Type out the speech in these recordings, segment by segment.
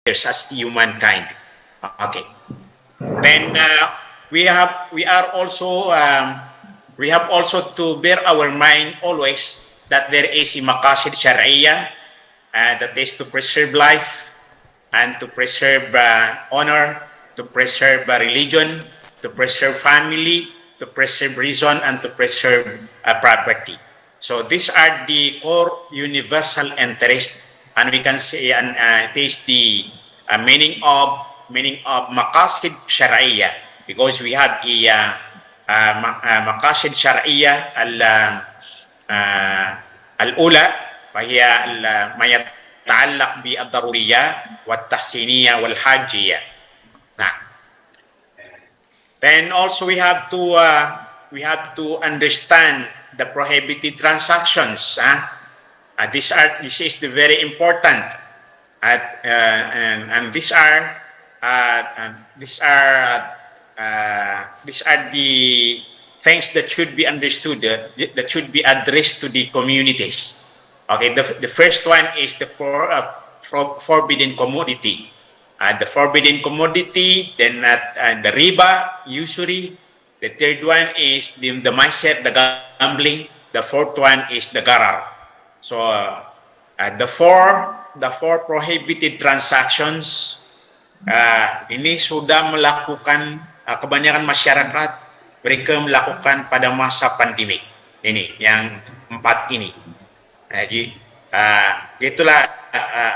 as humankind. Okay. Then we have also to bear our mind always that there is a maqasid shar'iyya, that is to preserve life and to preserve honor, to preserve religion, to preserve family, to preserve reason, and to preserve property. So these are the core universal interest, and we can say, and it is the meaning of maqasid shar'iyya, because we have a maqasid shar'iyya al-ula, وهي ما يتعلق بالضرورية والتحسينية والحاجية. Then also we have to understand the prohibited transactions. This is the very important, and these are the things that should be understood, that should be addressed to the communities. Okay, the first one is the forbidden commodity. The forbidden commodity, then the riba, usury. The third one is the miser, the gambling. The fourth one is the garar. So the four prohibited transactions, ini sudah melakukan, kebanyakan masyarakat mereka melakukan pada masa pandemik. Ini yang 4 ini. Jadi itulah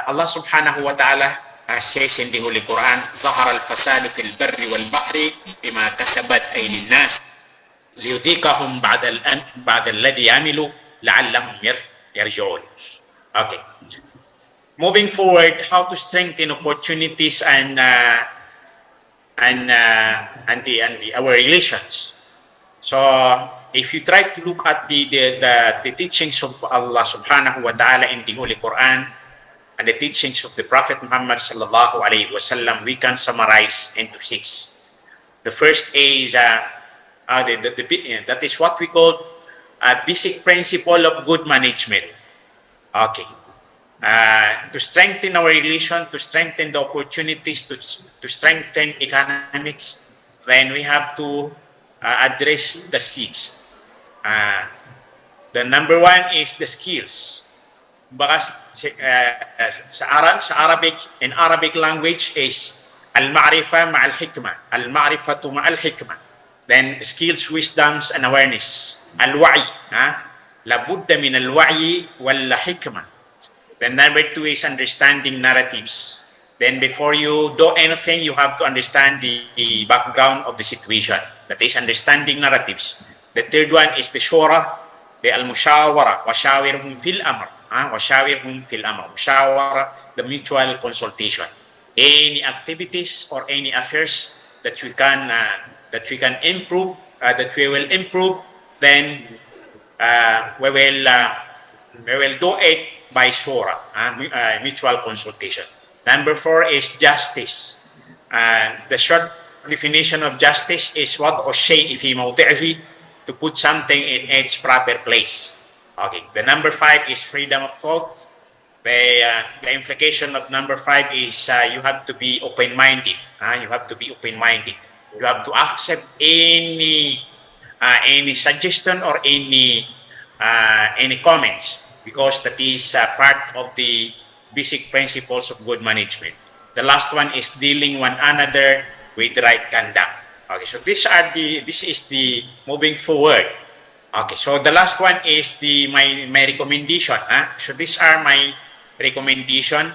Allah Subhanahu wa taala says in the Holy Quran, ظهر الفساد في البر والبحر بما كسبت أيدي الناس ليذيقهم بعد الذي عملوا لعلهم يرجعون. Okay. Moving forward, how to strengthen opportunities and our relations. So if you try to look at the teachings of Allah Subhanahu wa Taala in the Holy Quran and the teachings of the Prophet Muhammad sallallahu alaihi wasallam, we can summarize into 6. The first is that is what we call a basic principle of good management. Okay. To strengthen our relation, to strengthen the opportunities, to strengthen economics, then we have to address the 6. The number 1 is the skills. Baka sa Arabic language is al-ma'rifa ma'al hikmah, al-ma'rifatu ma'al hikmah. Then skills, wisdoms, and awareness. Al-wa'i, labudda min al-wa'i wal hikmah. Then number 2 is understanding narratives. Then before you do anything, you have to understand the background of the situation. That is understanding narratives. The third one is the shura, the al-mushawara, washawirhum fil amr. Washawirhum fil amr. Mushawara, the mutual consultation. Any activities or any affairs that we can improve, that we will improve, then we will do it by shura, mutual consultation. Number 4 is justice. The short definition of justice is وضع الشيء في موضعه, to put something in its proper place. Okay. The number 5 is freedom of thought. The implication of number 5 is you have to be open-minded. You have to be open-minded. You have to accept any suggestion or any comments, because that is part of the basic principles of good management. The last one is dealing one another with right conduct. Okay, so this is the moving forward. Okay, so the last one is my recommendation. So these are my recommendation.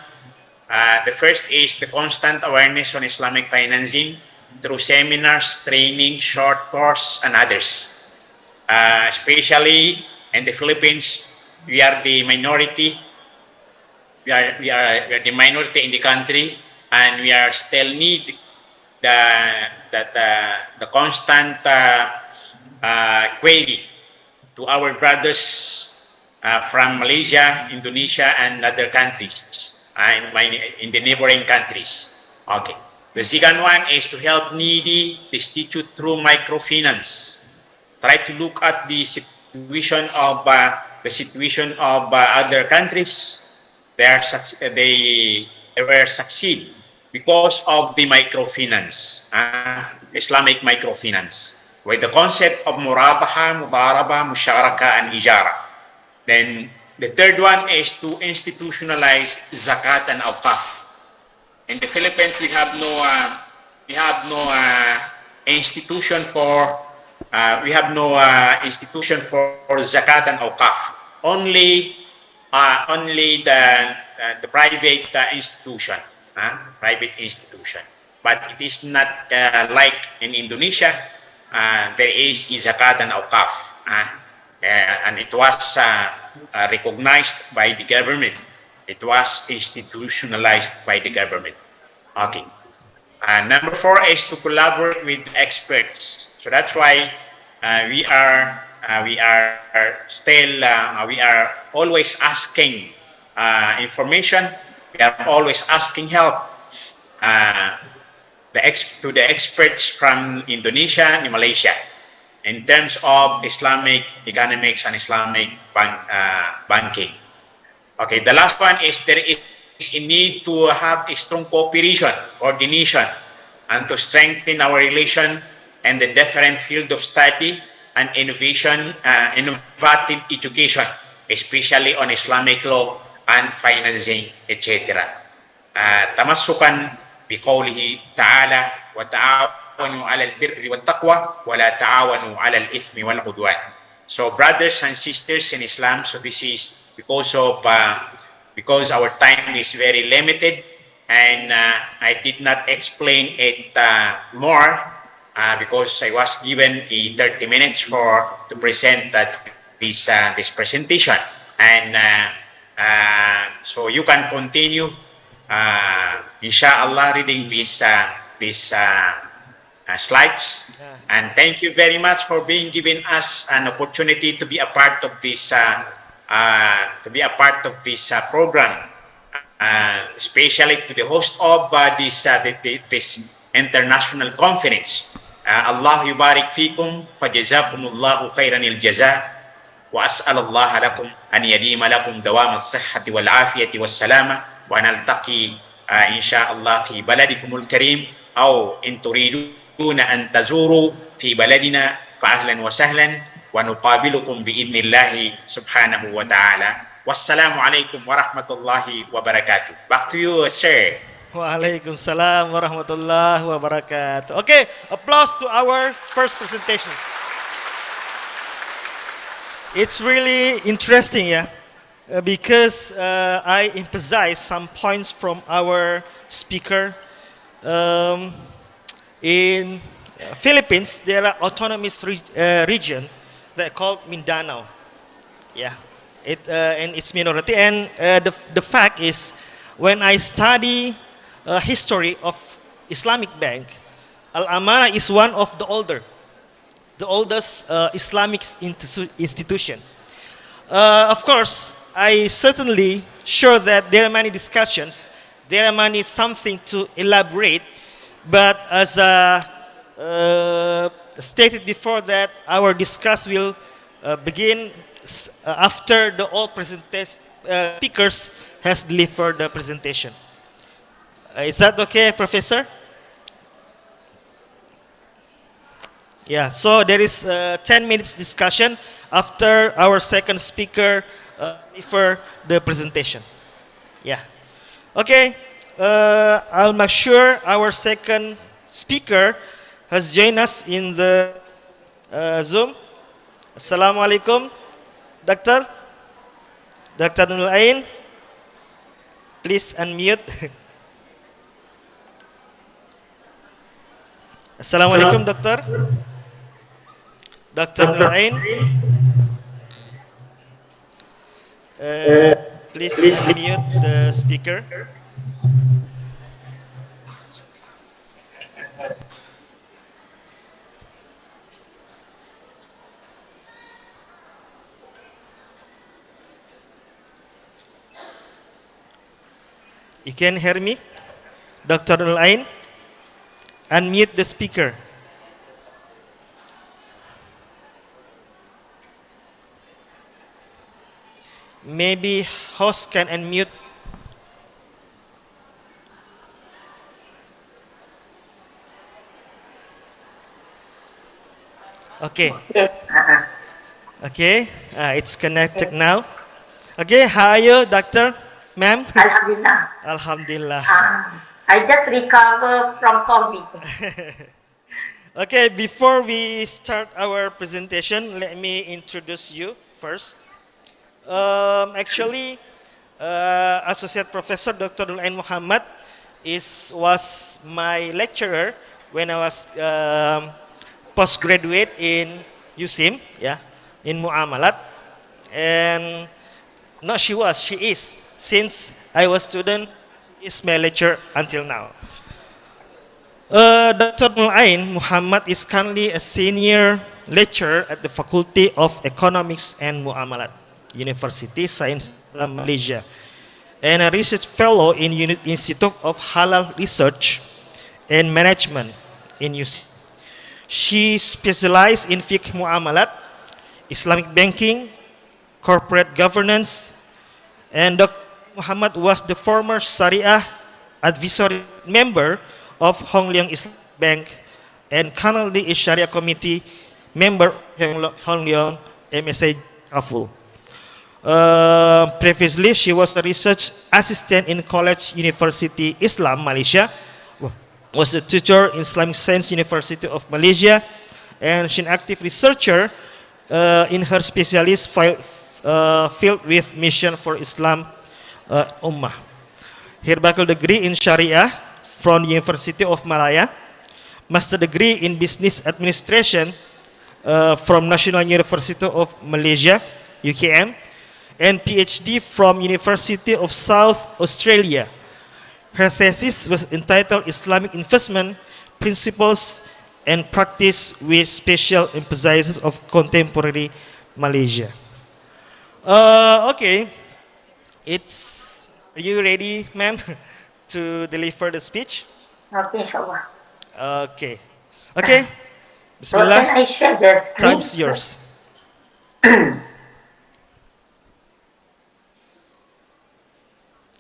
The first is the constant awareness on Islamic financing through seminars, training, short course, and others. Especially in the Philippines, we are the minority. We are the minority in the country, and we are still need the constant query to our brothers from Malaysia, Indonesia, and other countries, in the neighboring countries. Okay. The second one is to help needy, destitute through microfinance. Try to look at the situation of other countries. They will succeed because of the microfinance, Islamic microfinance, with the concept of murabaha, mudaraba, musharaka, and ijara. Then the third one is to institutionalize zakat and awqaf. In the Philippines, we have no institution for institution for zakat and awqaf. Only the private institution, private institution. But it is not like in Indonesia. There is zakat and awqaf, and it was recognized by the government. It was institutionalized by the government. Okay. Number 4 is to collaborate with experts. So that's why we are always asking information. We are always asking help to the experts from Indonesia and Malaysia in terms of Islamic economics and Islamic banking. Okay, the last one is there is a need to have a strong cooperation, coordination, and to strengthen our relation and the different field of study and innovative education, especially on Islamic law and financing, etc. تمسكا بقوله تعالى وتعاونوا على البر والتقوى ولا تعاونوا على الإثم والعدوان. So brothers and sisters in Islam, so this is because our time is very limited, and I did not explain it more because I was given 30 minutes to present this presentation, and so you can continue, inshallah, reading these slides. And thank you very much for being given us an opportunity to be a part of this program, especially to the host of this international conference. Allah yubarik fikum, fajazakumullahu khairan al-jaza, wa as'alallah lakum an yadima lakum dawam as-sihhati wal afiyati was salama, wa naltaqi insha'Allah fi baladikumul karim, aw in turiduna an tazuru fi baladina fa ahlan wa sahlan, wa nuqabilukum bi idnillahi subhanahu wa ta'ala. Wassalamu alaikum wa rahmatullahi wa barakatuh. Back to you, sir. Waalaikumsalam warahmatullahi wabarakatuh. Okay, applause to our first presentation. It's really interesting, yeah, because I emphasize some points from our speaker. In Philippines, there are autonomous region that called Mindanao. Yeah, and its minority. And the fact is, when I study history of Islamic Bank, Al-Amanah is one of the oldest Islamic institution. Of course, I certainly sure that there are many discussions, there are many something to elaborate, but as stated before that our discussion will begin after the all speakers has delivered the presentation. Is that okay, Professor? Yeah, so there is 10 minutes discussion after our second speaker deliver the presentation. Yeah. Okay, I'll make sure our second speaker has joined us in the Zoom. Assalamualaikum, Doctor Nurul Ain. Please unmute. Assalamualaikum, Doctor. Dr. Nurul Ain. Please unmute the speaker. You can hear me? Dr. Nurul Ain? Unmute the speaker. Maybe host can unmute. Okay. Yes. Okay. It's connected now. Okay. How are you, doctor? Ma'am? Alhamdulillah. Alhamdulillah. I just recover from COVID. Okay, before we start our presentation, let me introduce you first. Actually, Associate Professor Dr. Dulain Muhammad was my lecturer when I was postgraduate in USIM, yeah, in Muamalat. And not she is. Since I was student, is my lecturer until now. Dr. Dulain Muhammad is currently a senior lecturer at the Faculty of Economics and Muamalat, University Science Malaysia, and a research fellow in Institute of Halal Research and Management in UC. She specialized in fiqh muamalat, Islamic banking, corporate governance, and Dr. Muhammad was the former Sharia advisory member of Hong Leong Islamic Bank and currently is Sharia Committee member of Hong Leong MSA Kaful. Previously, she was a research assistant in College University Islam Malaysia, was a tutor in Islamic Science University of Malaysia, and she's an active researcher in her specialist field with Mission for Islam Ummah. Her bachelor degree in Sharia from University of Malaya, master degree in Business Administration from National University of Malaysia, UKM, and PhD from University of South Australia. Her thesis was entitled Islamic Investment Principles and Practice with Special Emphasis of Contemporary Malaysia. Okay, are you ready, ma'am, to deliver the speech? Okay, inshallah. Okay. Okay. So can Bismillah. I share the screen? Time's yours.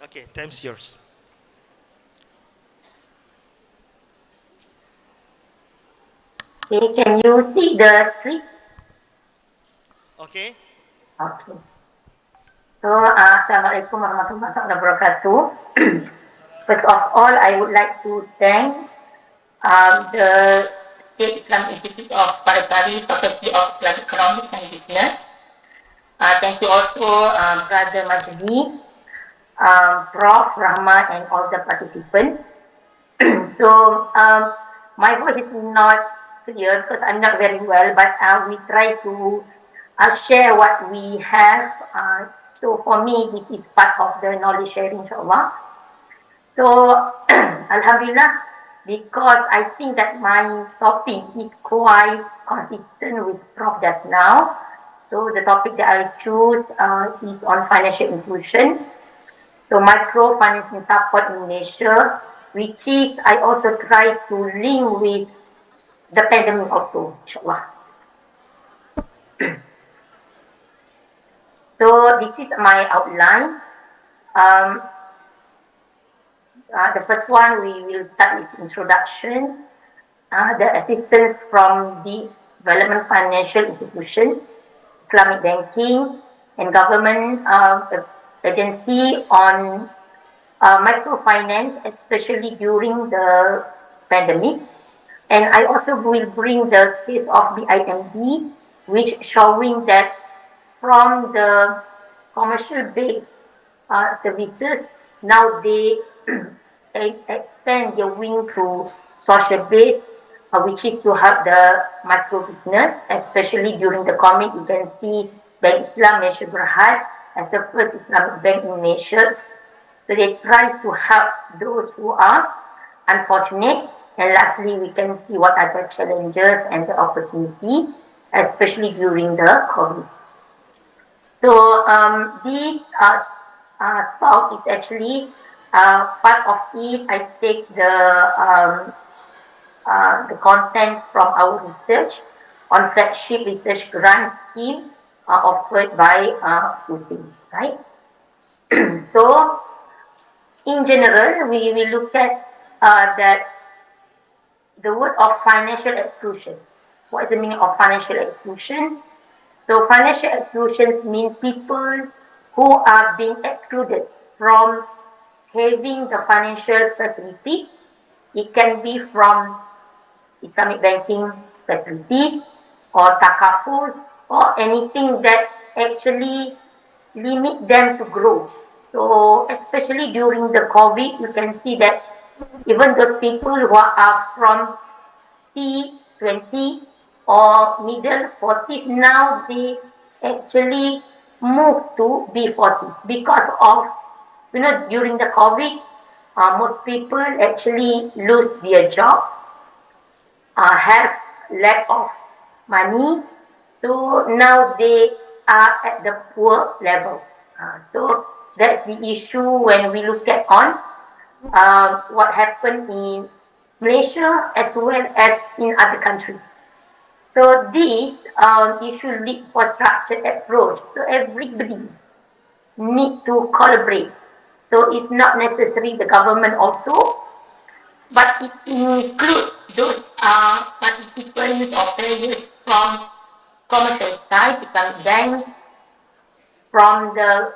Okay, time's yours. Okay, can you see the screen? Okay. Okay. So, Assalamualaikum warahmatullahi wabarakatuh. First of all, I would like to thank the State Islamic Institute of Paripari, Faculty of Islamic Economics and Business. Thank you also Brother Majdi, Prof. Rahman, and all the participants. So, my voice is not clear because I'm not very well, but we try to share what we have. So for me, this is part of the knowledge sharing, inshallah. So, Alhamdulillah, because I think that my topic is quite consistent with Prof just now. So the topic that I choose is on financial inclusion. So microfinancing support in Malaysia, which is I also try to link with the pandemic also, inshallah. So this is my outline. The first one, we will start with introduction. The assistance from the development financial institutions, Islamic banking, and government agency on microfinance, especially during the pandemic. And I also will bring the case of the IMD, which showing that from the commercial-based services, now they expand their wing to social-based, which is to help the micro business, especially during the COVID. You can see Bank Islam Malaysia Berhad as the first Islamic bank in Malaysia. So they try to help those who are unfortunate. And lastly, we can see what are the challenges and the opportunity, especially during the COVID. So this talk is actually part of it. I take the content from our research on flagship research grant scheme offered by USIM, right? So in general, we will look at that the word of financial exclusion. what is the meaning of financial exclusion? So financial exclusions mean people who are being excluded from having the financial facilities. It can be from Islamic banking facilities or takaful or anything that actually limit them to grow. So especially during the COVID, you can see that even those people who are from T20 or middle 40s, now they actually move to B40s because of, during the COVID, most people actually lose their jobs, have lack of money, so now they are at the poor level. So that's the issue when we look at on what happened in Malaysia as well as in other countries. So this issue lead for structured approach. So everybody need to collaborate. So it's not necessary the government also, but it includes those participants or players from commercial side, Islamic banks, from the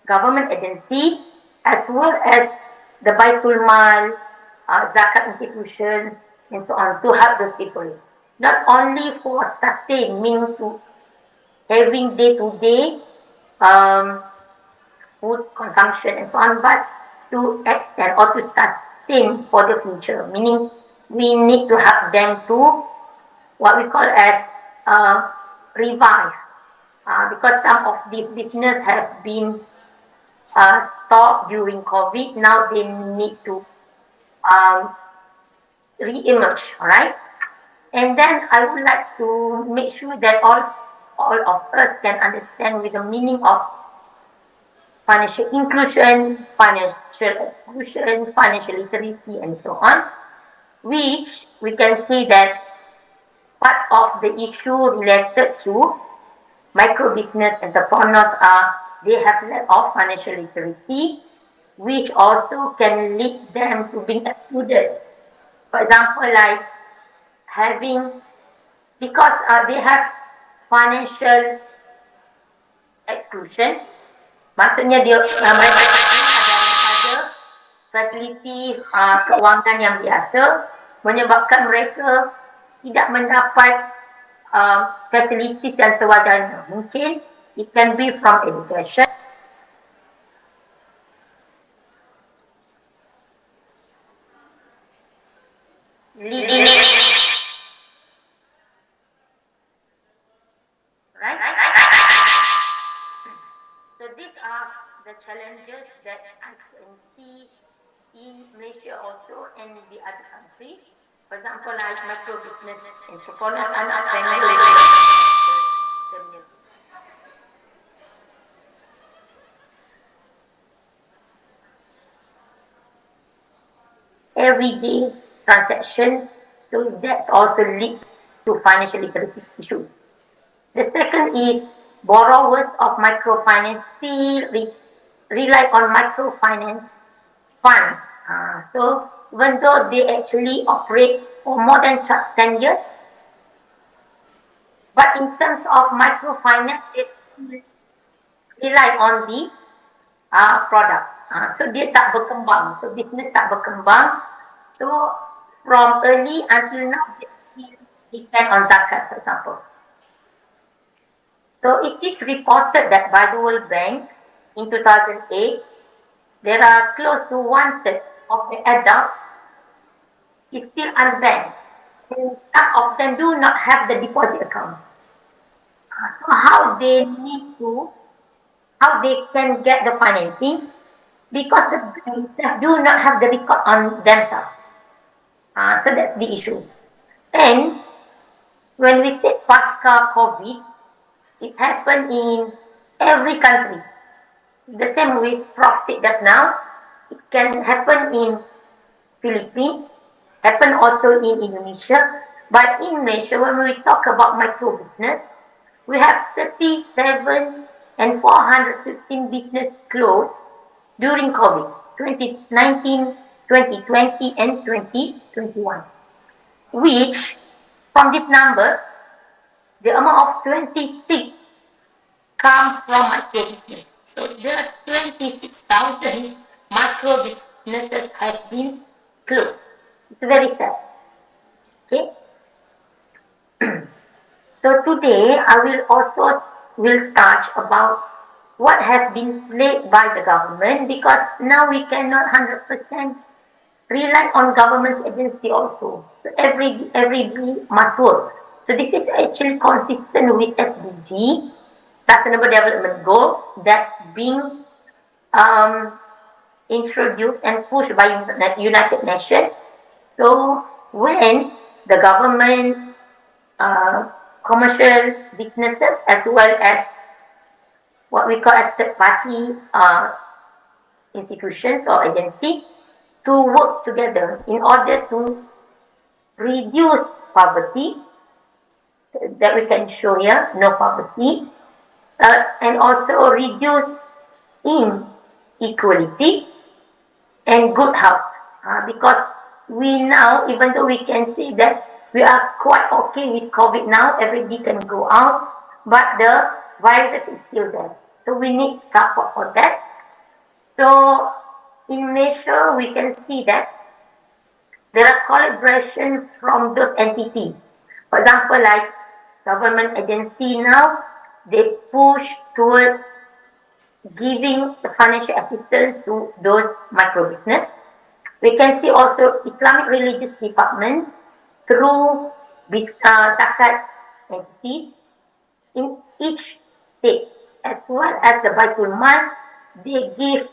government agency, as well as the Baitul Mal, Zakat institutions, and so on, to help those people. Not only for sustain, meaning to having day-to-day food consumption and so on, but to extend or to sustain for the future, meaning we need to help them to what we call as revive, because some of these business have been stopped during COVID. Now they need to re-emerge, all right? And then I would like to make sure that all of us can understand with the meaning of financial inclusion, financial exclusion, financial literacy, and so on, which we can see that part of the issue related to micro business entrepreneurs are they have lack of financial literacy, which also can lead them to being excluded. For example, like having, because they have financial exclusion, maksudnya dia mereka ada fasiliti keuangan yang biasa, menyebabkan mereka tidak mendapat facilities yang sewajarnya. Mungkin it can be from education, right? So these are the challenges that I can see in Malaysia also and in the other countries. For example, like micro business entrepreneurs are not familiar with the everyday transactions, so that's also lead to financial literacy issues. The second is borrowers of microfinance still rely on microfinance funds. So even though they actually operate for more than 10 years, but in terms of microfinance, they rely on these products. So dia tak berkembang. So business tak berkembang. So from early until now, they still depend on zakat, for example. So it is reported that by the World Bank in 2008, there are close to 1/3 of the adults is still unbanked. And some of them do not have the deposit account. So how they can get the financing? Because the banks do not have the record on themselves. So that's the issue. And when we say pasca COVID, it happened in every country. The same with Prof said just now, it can happen in Philippines, happen also in Indonesia. But in Malaysia, when we talk about micro business, we have 37 and 415 business closed during COVID, 2019, 2020, and 2021, which from these numbers, the amount of 26 come from micro business. So there are 26,000 micro businesses have been closed. It's very sad. Okay. So today I will touch about what has been played by the government, because now we cannot 100% rely on government's agency also. So every bill must work. So this is actually consistent with SDG, Sustainable Development Goals, that being introduced and pushed by United Nations. So when the government, commercial businesses, as well as what we call as third-party institutions or agencies, to work together in order to reduce poverty, that we can show here, no poverty, and also reduce inequalities and good health. Because we now, even though we can say that we are quite okay with COVID now, everybody can go out, but the virus is still there. So we need support for that. So in Malaysia, we can see that there are collaboration from those entities. For example, like government agency now, they push towards giving the financial assistance to those micro business. We can see also Islamic Religious Department through zakat entities in each state, as well as the Baitul Mal. They give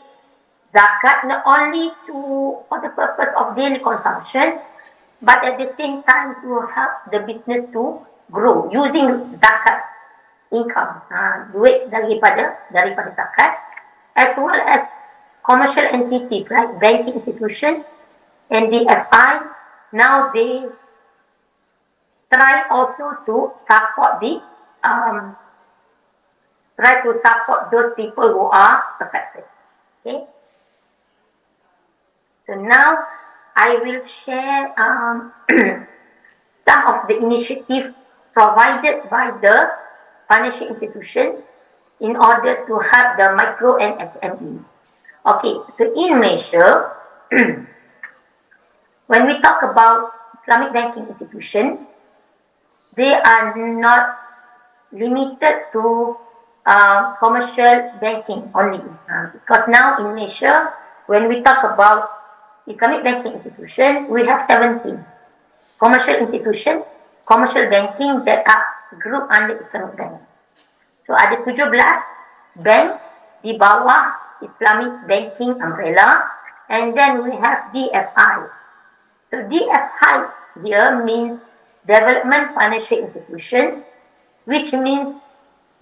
zakat not only for the purpose of daily consumption, but at the same time to help the business to grow using zakat income, duit daripada zakat, as well as commercial entities like banking institutions and DFI. Now they try also to support this, try to support those people who are affected. Okay. So now I will share some of the initiatives provided by the financial institutions in order to help the micro and SME. Okay, so in Malaysia, when we talk about Islamic banking institutions, they are not limited to commercial banking only. Because now in Malaysia, when we talk about Islamic banking institution, we have 17 commercial institutions, commercial banking that are grouped under Islamic banks. So ada 17 banks di bawah Islamic banking umbrella, and then we have DFI. So DFI here means Development Financial Institutions, which means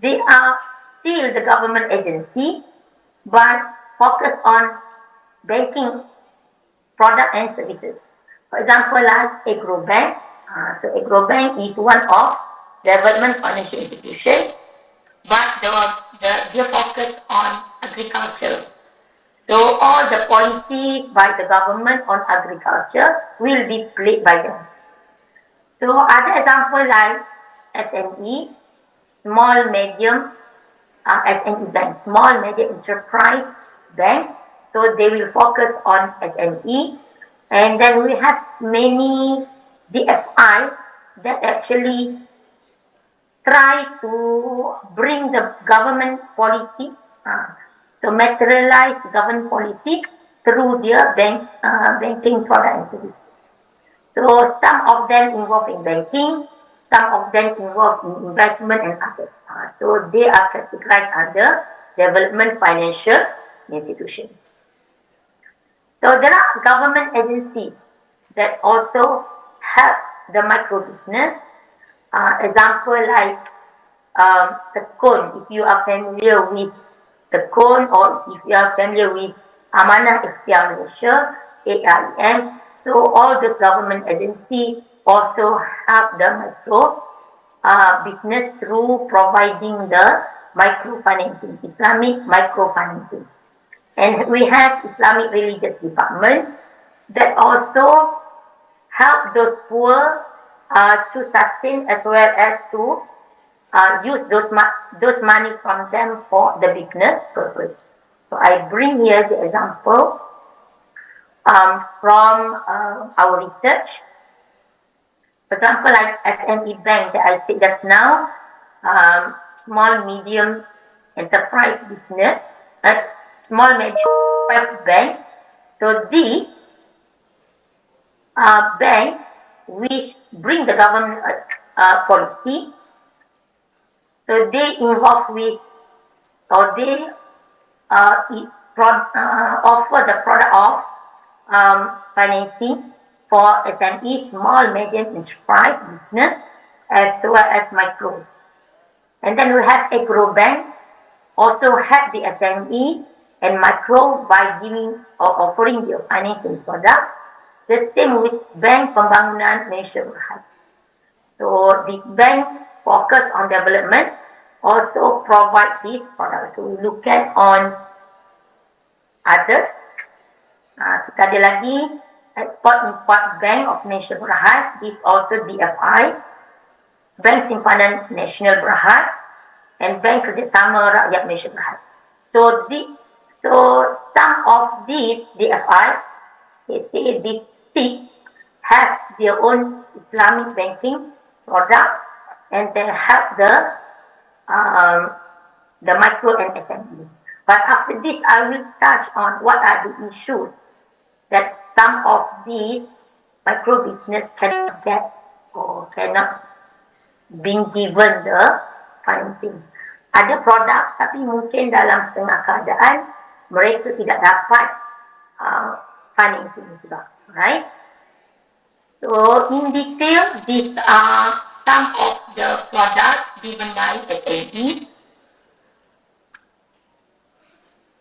they are still the government agency, but focus on banking product and services. For example, like Agrobank. So Agrobank is one of development financial institutions, but they focus on agriculture. So all the policies by the government on agriculture will be played by them. So other example like SME, small medium SME bank, small medium enterprise bank. So they will focus on SME, and then we have many DFI that actually try to bring the government policies, so materialize the government policies through their banking product and services. So some of them involved in banking, some of them involved in investment and others. So they are categorized under development financial institutions. So there are government agencies that also help the micro business. Example like the cone. If you are familiar with the cone, or if you are familiar with Amanah Ikhtiar Malaysia, AIM, so all those government agencies also help the micro business through providing the microfinancing, Islamic microfinancing. And we have Islamic Religious Department that also help those poor to sustain as well as to use those money from them for the business purpose. So I bring here the example from our research. For example, like SME Bank that I said just now, small medium enterprise business, small medium enterprise bank. So this bank which bring the government policy. So they involve with, or they offer the product of financing for SME, small medium enterprise business, as well as micro. And then we have agro bank, also have the SME and micro by giving or offering their financing products. The same with Bank Pembangunan Malaysia Berhad. So this bank focus on development, also provide these products. So we look at on others. Kita ada lagi Export Import Bank of Malaysia Berhad. This also DFI, Bank Simpanan Nasional Berhad, and Bank Kerjasama Rakyat Malaysia Berhad. So some of these DFI, they say these six have their own Islamic banking products, and they help the micro and SME. But after this, I will touch on what are the issues that some of these micro business cannot get or cannot be given the financing. Ada produk tapi mungkin dalam setengah keadaan mereka tidak dapat financing juga, right? So in detail, these are some of the products given by SME.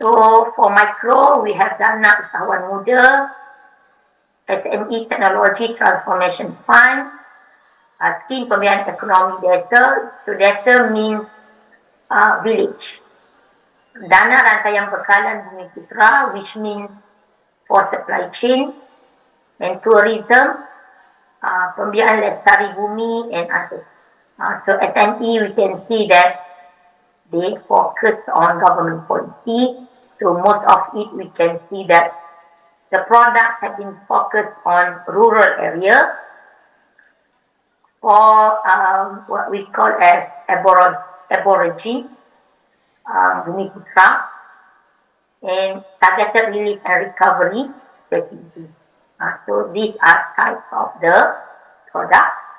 So for micro, we have Dana Usahawan Muda, SME Technology Transformation Fund, Skim Pembiayaan Ekonomi Desa. So Desa means village. Dana Rantaian Bekalan Bumi Putra, which means for supply chain and tourism, Pembiayaan Lestari Bumi and others. So SME, we can see that they focus on government policy. So most of it, we can see that the products have been focused on rural area for what we call as aborigine, Bumi Putra, and targeted relief and recovery facility. So these are types of the products.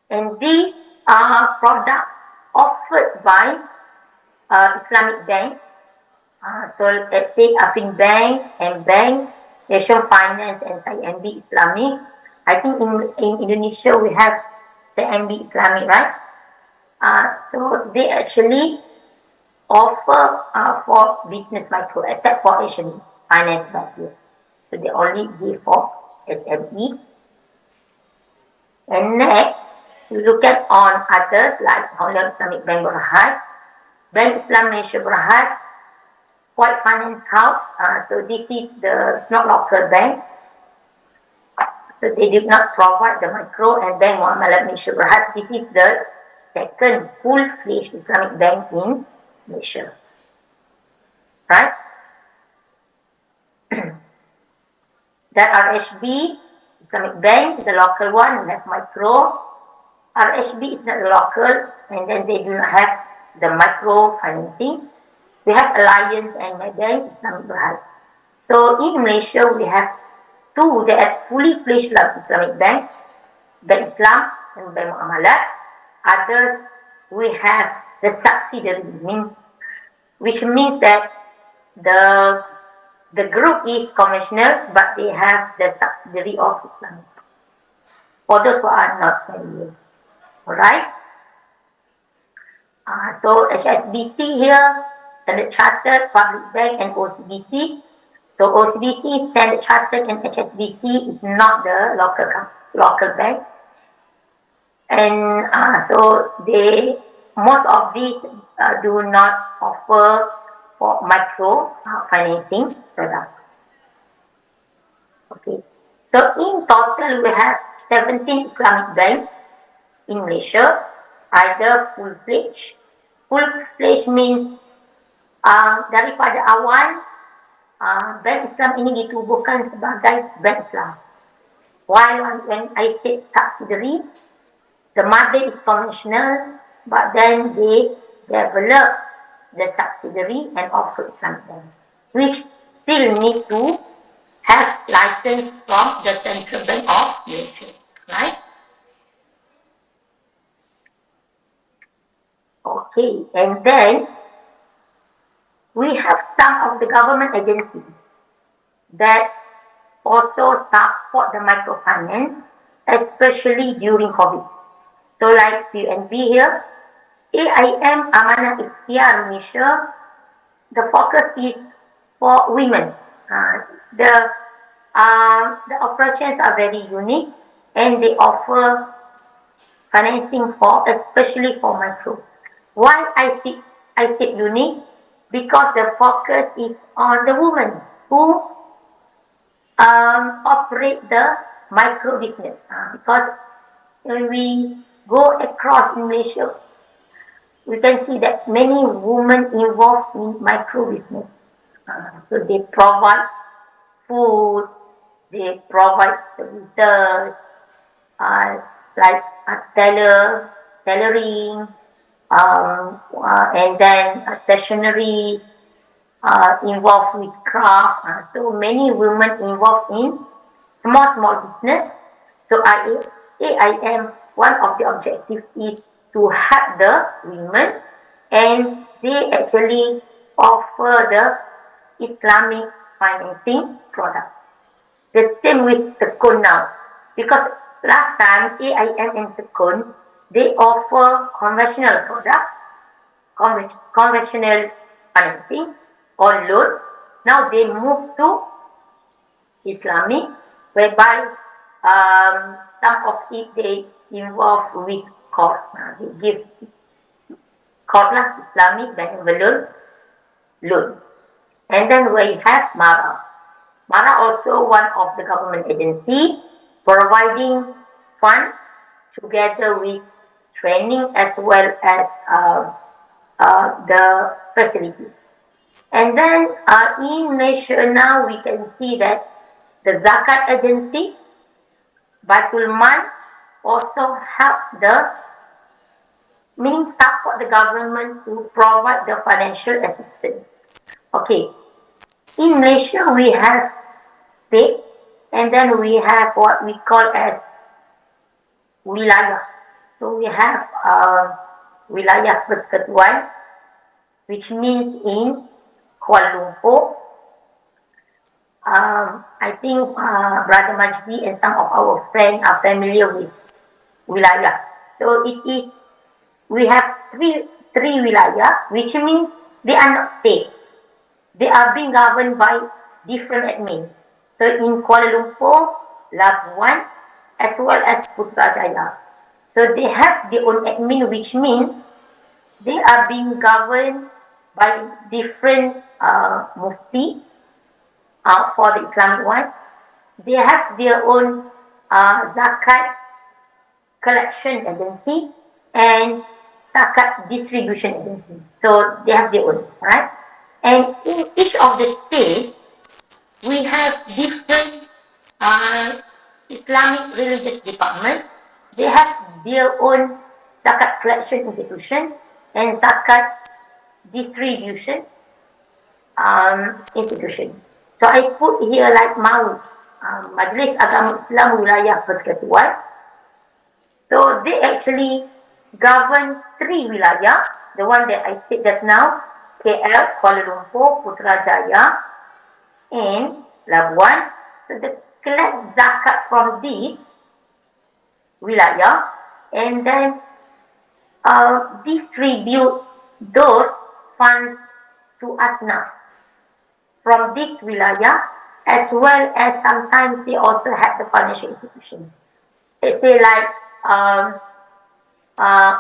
And these are products offered by Islamic Bank. So let's say Afin Bank, M-Bank, National Finance, and ICEFB Islamic. I think in Indonesia we have the MB Islamic, right? So they actually offer for business micro, except for Asian Finance Bank here. So they only give for SME. And next, we look at on others like Holland Islamic Bank Berhad, Bank Islam Malaysia Berhad, White Finance House. So this is it's not local bank. So they did not provide the micro, and Bank Muamalat Malaysia Berhad. This is the second full-fledged Islamic bank in Malaysia. Right? That RHB, Islamic Bank, the local one, we have micro. RHB is not local, and then they do not have the micro financing. We have Alliance and Medan Islamic Berhad. So in Malaysia, we have two that are fully fledged Islamic banks, Bank Islam and Bank Muamalat. Others, we have the subsidiary, which means that the group is conventional, but they have the subsidiary of Islamic. For those who are not familiar. Alright? So HSBC here, Standard Chartered, Public Bank, and OCBC. So OCBC, Standard Chartered, and HSBC is not the local bank. And so most of these do not offer for micro financing products. Okay. So in total, we have 17 Islamic banks in Malaysia, either full-fledged. Full-fledged means daripada awal bank Islam ini ditubuhkan sebagai bank Islam. While when I said subsidiary, the mother is conventional, but then they develop the subsidiary and offer Islamic bank, which still need to have license from the Central Bank of Malaysia, right? Okay, and then we have some of the government agencies that also support the microfinance, especially during COVID. So like PNB here, AIM Amanah Ikhtiar Malaysia, the focus is for women. The operations are very unique and they offer financing for, especially for micro. Why I said unique? Because the focus is on the women who operate the micro business. Because when we go across in Malaysia, we can see that many women involved in micro business. So they provide food, they provide services like tailoring, and then stationaries, involved with craft. So many women involved in small business. So AIM, one of the objectives is to help the women, and they actually offer the Islamic financing products. The same with Tekun now, because last time AIM and Tekun, they offer conventional products, conventional financing or loans. Now they move to Islamic, whereby some of it they involve with court. They give court Islamic benevolent loans. And then we have MARA. MARA also one of the government agency providing funds together with training as well as the facilities. And then in Malaysia now we can see that the Zakat agencies, Baitul Mal, also help meaning support the government to provide the financial assistance. Okay, in Malaysia we have state, and then we have what we call as wilayah. So we have wilayah persekutuan, which means in Kuala Lumpur. I think Brother Majdi and some of our friends are familiar with wilayah. So we have three wilayah, which means they are not state. They are being governed by different admin. So in Kuala Lumpur, Labuan, as well as Putrajaya. So they have their own admin, which means they are being governed by different mufti for the Islamic one. They have their own zakat collection agency and zakat distribution agency. So they have their own, right? And in each of the states, we have different Islamic religious departments. They have their own zakat collection institution and zakat distribution institution. So I put here like MAU, Majlis Agama Islam Wilayah Persekutuan. So they actually govern three wilayah, the one that I said just now, KL, Kuala Lumpur, Putrajaya, and Labuan. So they collect zakat from these wilayah and then distribute those funds to us now from this wilayah, as well as sometimes they also have the financial institution. Let's say like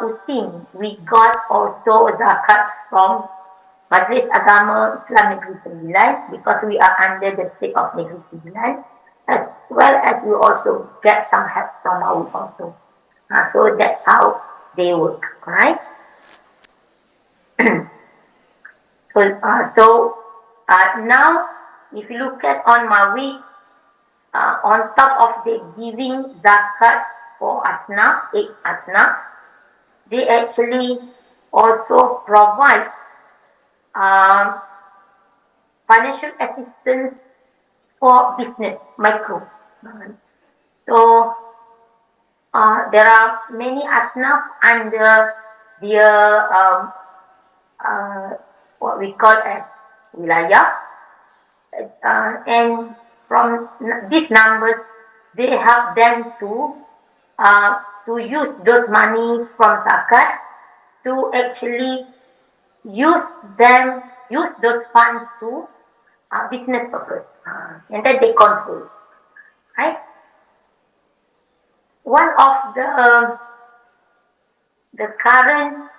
Usim, we got also zakat from Majlis Agama Islam Negeri Sembilan because we are under the state of Negeri Sembilan. as well as we also get some help from our also. So that's how they work, right? Now, if you look at on Mawi, on top of the giving zakat for asnaf, 8 asnaf, they actually also provide financial assistance for business, micro. So there are many asnaf under their what we call as wilayah, and from these numbers, they help them to use those money from zakat to actually use those funds to business purpose, and then they control, right? One of the current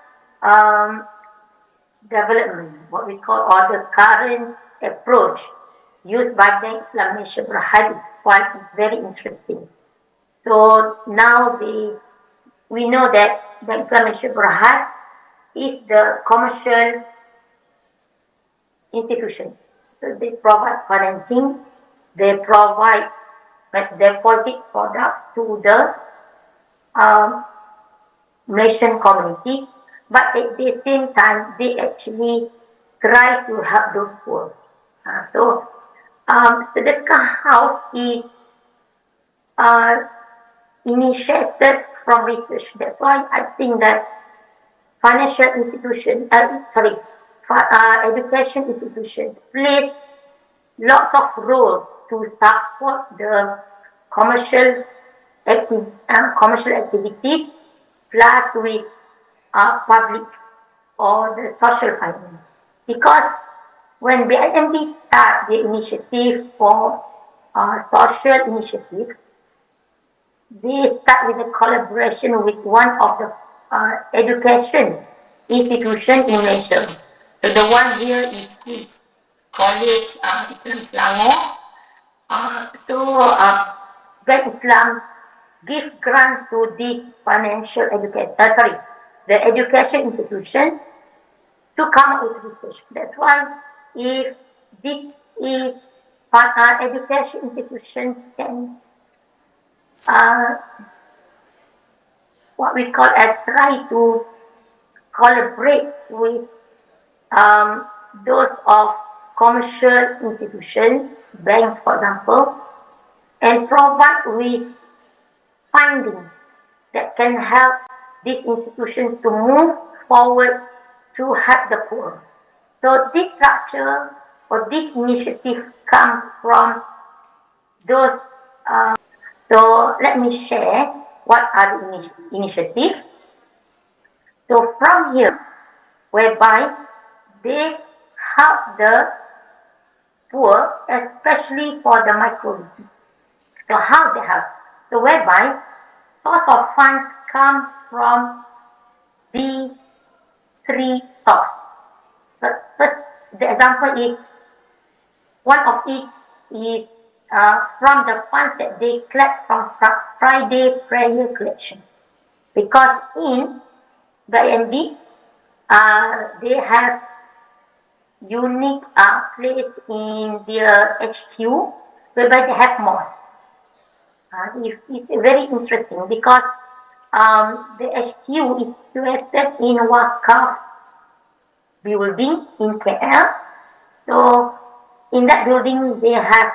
development, what we call, or the current approach used by Bank Islam Malaysia Berhad is very interesting. So now we know that Bank Islam Malaysia Berhad is the commercial institutions. So they provide financing, they provide deposit products to the Malaysian communities, but at the same time, they actually try to help those poor. Sedekah House is initiated from research. That's why I think that financial institutions, education institutions play lots of roles to support the commercial activities, plus with public or the social finance. Because when BIMB start the initiative for social initiative, they start with a collaboration with one of the education institution in Malaysia. So the one here is College Islam Selangor. Bank Islam give grants to these the education institutions to come up with research. That's why if education institutions can what we call as try to collaborate with those of commercial institutions, banks for example, and provide with findings that can help these institutions to move forward to help the poor. So this structure or this initiative comes from those. So let me share what are the initiatives. So from here, whereby they help the poor, especially for the micro business. So how they help? So whereby source of funds come from these 3 sources. But first, the example is one of it is from the funds that they collect from Friday prayer collection. Because in the MB, they have unique place in their HQ whereby they have mosque. It's very interesting because the HQ is situated in Wakaf building in KL. So in that building they have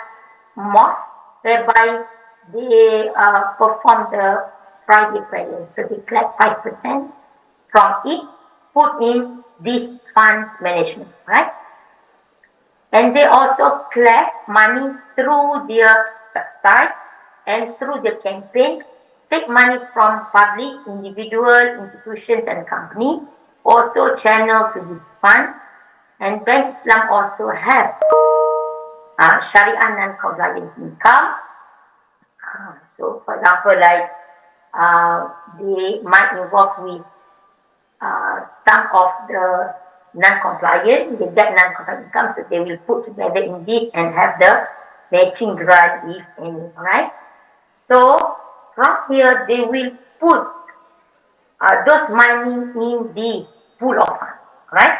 mosque whereby they perform the Friday prayer. So they collect 5% from it, put in this funds management, right? And they also collect money through their website and through the campaign, take money from public, individual, institutions and company, also channel to these funds. And Bank Islam also have Sharia non-compliant income. So for example, like they might involve with some of the non-compliant, they get non-compliant income, so they will put together in this and have the matching grant if any, right? So from here they will put those money in this pool of funds, right?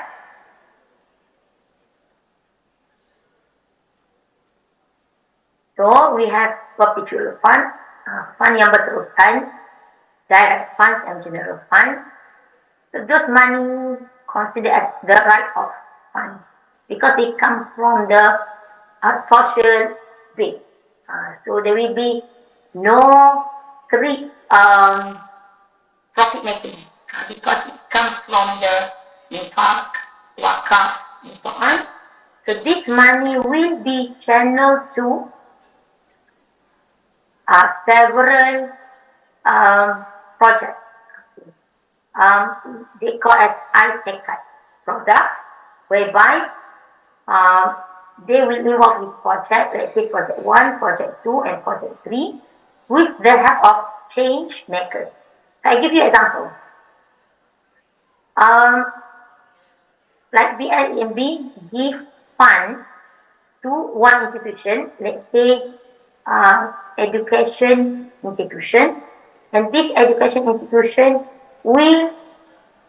So we have perpetual funds, fund yang berterusan, direct funds and general funds. So those money considered as the right of funds because they come from the social base. So there will be no strict profit making because it comes from the infaq, wakaf, and so on. So this money will be channeled to several projects. They call as ICEFB products, whereby they will involve with project, let's say project 1, project 2, and project 3, with the help of change makers. So I give you an example. Like BIMB give funds to one institution, let's say education institution, and this education institution will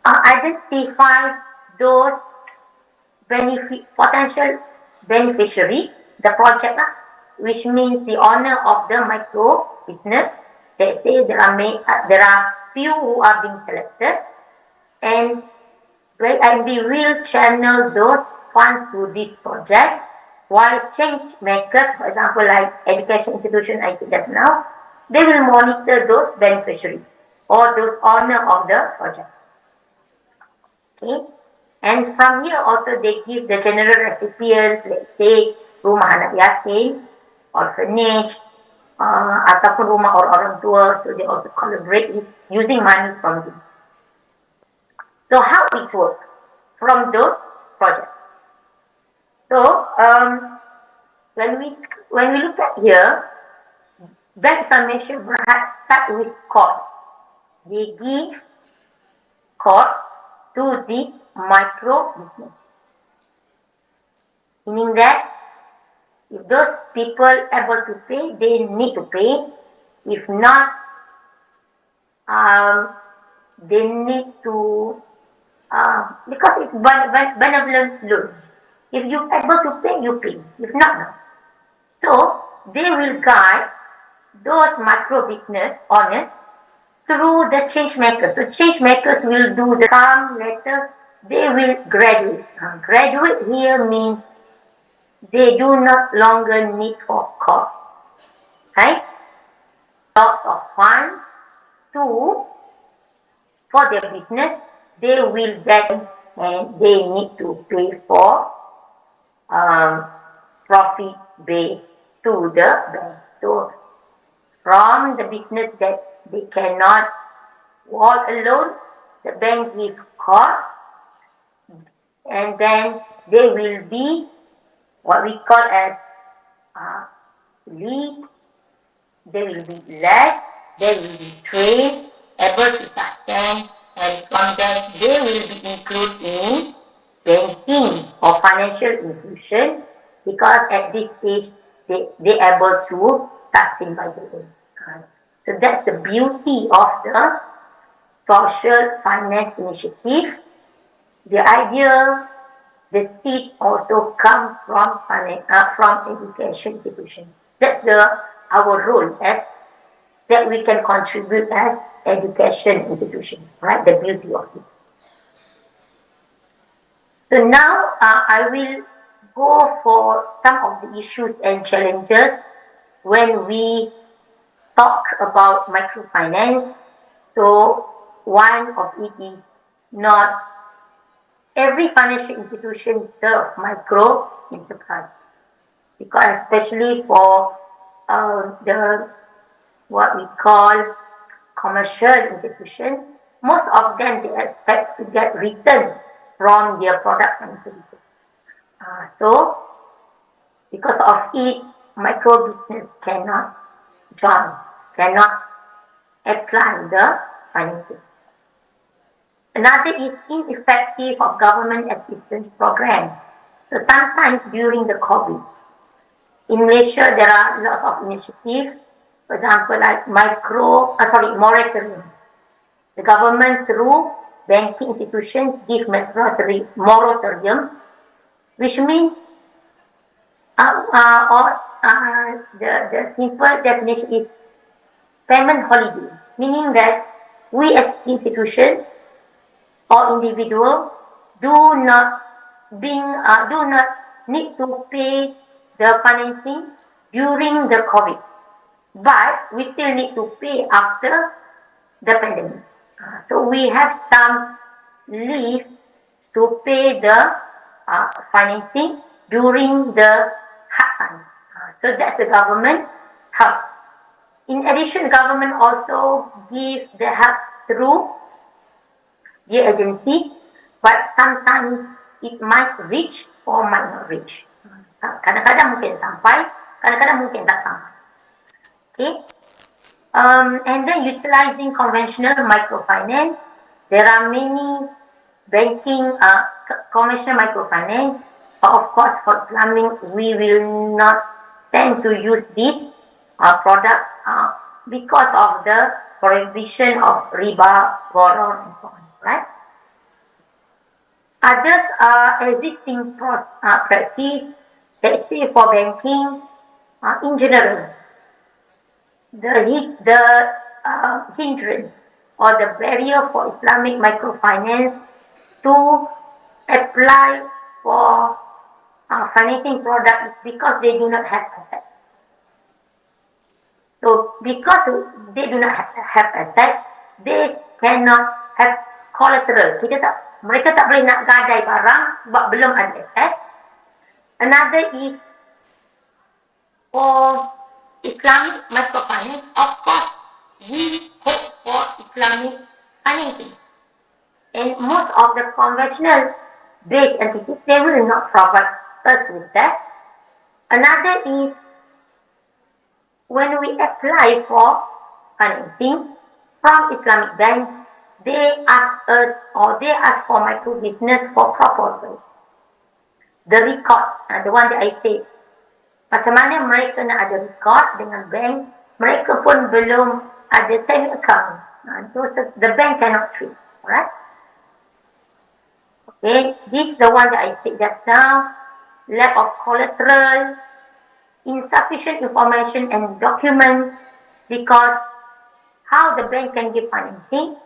identify those potential beneficiaries, the project, which means the owner of the micro business. Let's say there are few who are being selected, and we will channel those funds to this project, while change makers, for example, like education institution, I said that now, they will monitor those beneficiaries or those owner of the project. Okay, and from here also they give the general recipients, let's say rumah anak yatim, orphanage, ataupun rumah orang tua, so they also collaborate with using money from this. So how it works from those projects? So when we look at here, bank summation perhaps start with code. They give code to this micro business, meaning that if those people able to pay, they need to pay. If not, they need to because it's benevolent loan. If you're able to pay, you pay. If not, no. So they will guide those micro business owners through the change makers. So change makers will do the come later. They will graduate. Graduate here means they do not longer need for court, right? Lots of funds for their business. They will get and they need to pay for profit base to the banks. So from the business that they cannot walk alone, the bank give call, and then they will be what we call as lead. They will be led, they will be trained, able to sustain, and from that they will be included in banking or financial inclusion, because at this stage they able to sustain by their own. So that's the beauty of the social finance initiative. The idea, the seed also come from education institution. That's our role as that we can contribute as education institution, right? The beauty of it. So now I will go for some of the issues and challenges when we talk about microfinance. So one of it is not every financial institution serve micro enterprise, because especially for the what we call commercial institution, most of them they expect to get return from their products and services. So because of it, micro business cannot join, cannot apply the financing. Another is ineffective of government assistance program. So sometimes during the COVID, In Malaysia, there are lots of initiatives. For example, like moratorium. The government through banking institutions give moratorium, which means the simple definition is payment holiday, meaning that we as institutions or individual do not need to pay the financing during the COVID, but we still need to pay after the pandemic. So we have some leave to pay the financing during the hard times. So that's the government help. In addition, government also give the help through the agencies, but sometimes it might reach or might not reach. Kadang-kadang mungkin sampai, kadang-kadang mungkin tak sampai. Okay. And then utilizing conventional microfinance, there are many banking conventional microfinance. But of course, for Islamic, we will not tend to use these products because of the prohibition of riba, gharar, and so on. Right? Others are existing practice, let's say for banking in general. The hindrance or the barrier for Islamic microfinance to apply for financing products because they do not have asset. So because they do not have asset, they cannot have collateral. Mereka tak boleh nak gadai barang sebab belum ada asset. Another is for Islamic microfinance, of course, we hope for Islamic financing. And most of the conventional based entities, they will not provide us with that. Another is when we apply for financing from Islamic banks, they ask us or they ask for micro business for proposal. The record, the one that I said, macam mana mereka nak ada record dengan bank, mereka pun belum ada saving account. So the bank cannot trace, alright? Okay, this is the one that I said just now. Lack of collateral, insufficient information and documents, because how the bank can give financing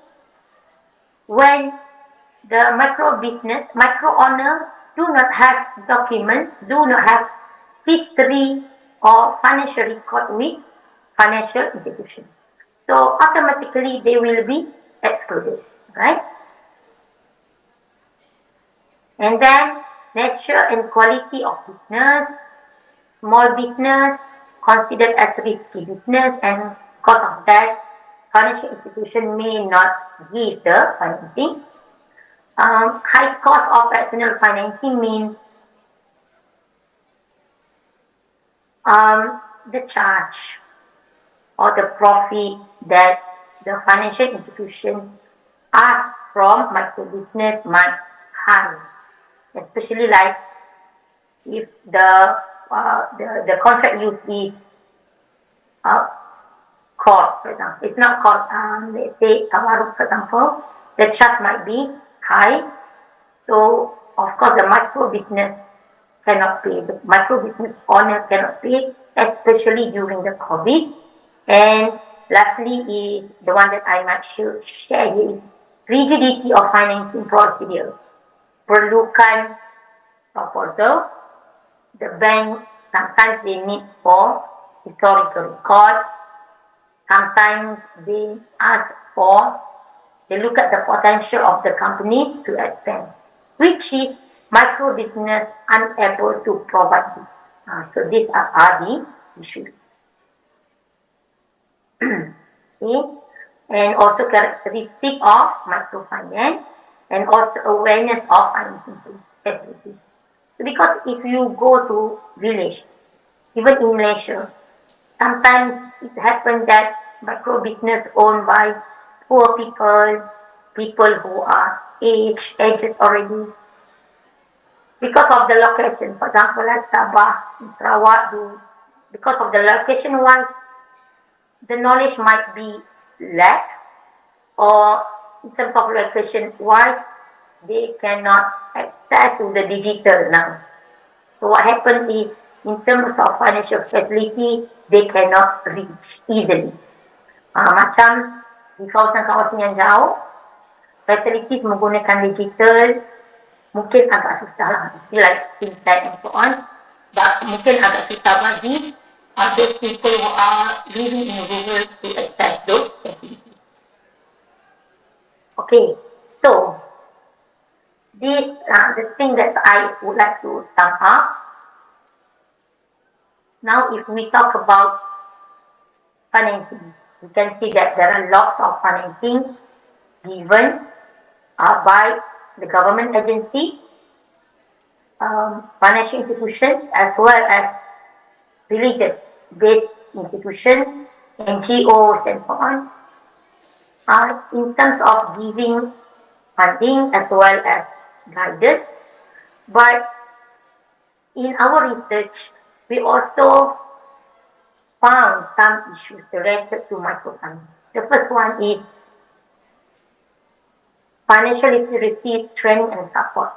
when the micro owner do not have documents, do not have history or financial record with financial institution. So automatically they will be excluded, right? And then nature and quality of business, small business considered as risky business, and because of that, financial institution may not give the financing. High cost of external financing means the charge or the profit that the financial institution asks from micro business might high, especially like if the contract use is called, for example, it's not called, let's say tawaruk, for example, the charge might be high. So of course the micro business cannot pay, the micro business owner cannot pay, especially during the COVID. And lastly is the one that I might share here, rigidity of financing procedure. Perlukan proposal. The bank sometimes they need for historical record. Sometimes they ask for, they look at the potential of the companies to expand, which is micro business unable to provide this. So these are the issues. Okay. And also characteristic of microfinance and also awareness of financing facilities. So because if you go to village, even in Malaysia, sometimes it happens that micro business owned by poor people, people who are aged already, because of the location. For example, like Sabah, in Sarawak, because of the location wise, the knowledge might be lack, or in terms of location wise, they cannot access to the digital now. So what happened is, in terms of financial facility, they cannot reach easily. Macam di kawasan-kawasan yang jauh, facilities menggunakan digital mungkin agak susah lah. Still like fintech and so on. But mungkin agak susah bagi those people who are living in rural to access those facilities. Okay, so this the thing that I would like to sum up. Now, if we talk about financing, you can see that there are lots of financing given by the government agencies, financial institutions, as well as religious-based institutions, NGOs, and so on, in terms of giving funding as well as guidance. But in our research, we also found some issues related to microfinance. The first one is financial literacy training and support.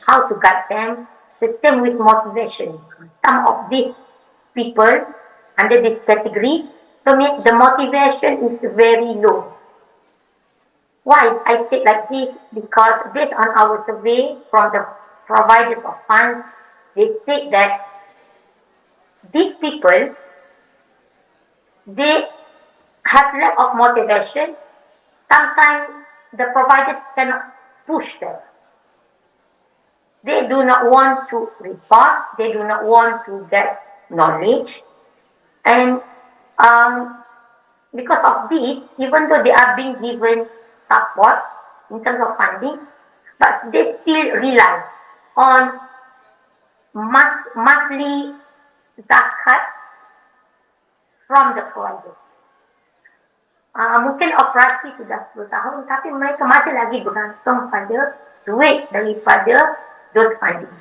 How to guide them. The same with motivation. Some of these people under this category, the motivation is very low. Why I say like this? Because based on our survey from the providers of funds, they say that these people, they have lack of motivation. Sometimes the providers cannot push them. They do not want to report. They do not want to get knowledge. And because of this, even though they are being given support in terms of funding, but they still rely on monthly zakat from the providers. Mungkin operasi sudah 10 tahun, tapi mereka masih lagi bergantung pada duit daripada those funding.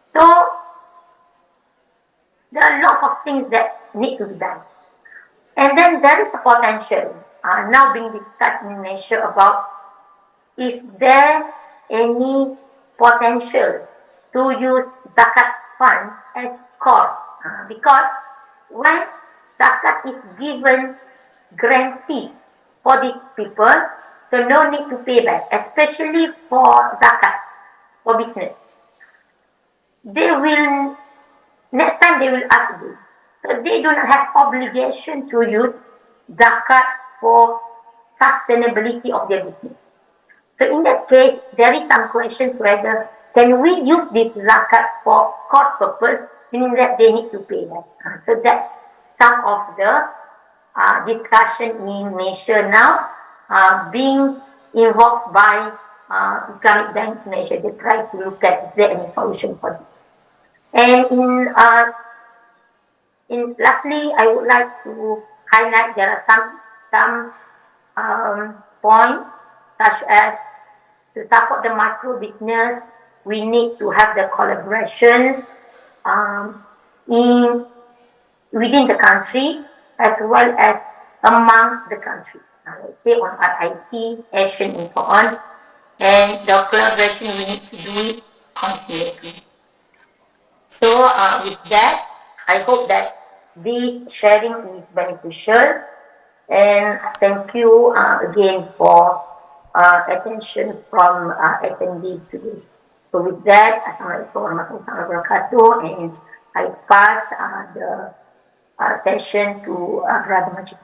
So, there are lots of things that need to be done. And then there is a potential now being discussed in Malaysia about, is there any potential to use zakat funds as core? Because when zakat is given guarantee for these people, so no need to pay back, especially for zakat, for business. They will, next time they will ask you. So they do not have obligation to use zakat for sustainability of their business. So in that case, there is some questions whether can we use this zakat for court purpose, meaning that they need to pay that. So that's some of the discussion in Malaysia now, being involved by Islamic banks in Malaysia. They try to look at is there any solution for this. And lastly, I would like to highlight there are some points such as to support the micro business, we need to have the collaborations within the country as well as among the countries. Let's say on RIC, Asian and so on, and the collaboration we need to do it continuously. So with that, I hope that this sharing is beneficial, and thank you again for attention from attendees today. So with that, Assalamualaikum warahmatullahi wabarakatuh, and I pass the session to Brother Majid.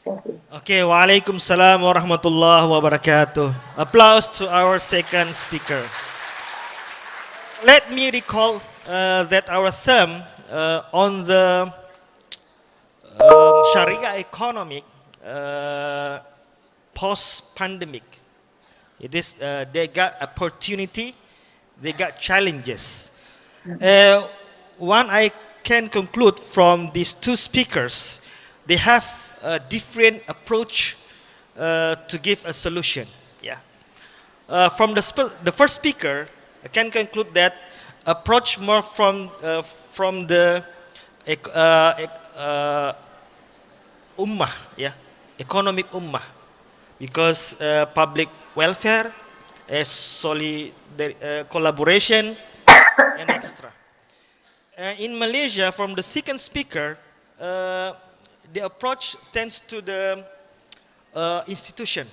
Thank you. Okay, Waalaikumsalam warahmatullahi wabarakatuh. Applause to our second speaker. Let me recall that our theme on the Sharia economic post-pandemic. It is they got opportunity, they got challenges. One I can conclude from these two speakers, they have a different approach to give a solution. Yeah. From the first speaker, I can conclude that approach more from the ummah, yeah, economic ummah, because public welfare is solely collaboration and extra. In Malaysia, from the second speaker, the approach tends to the institution.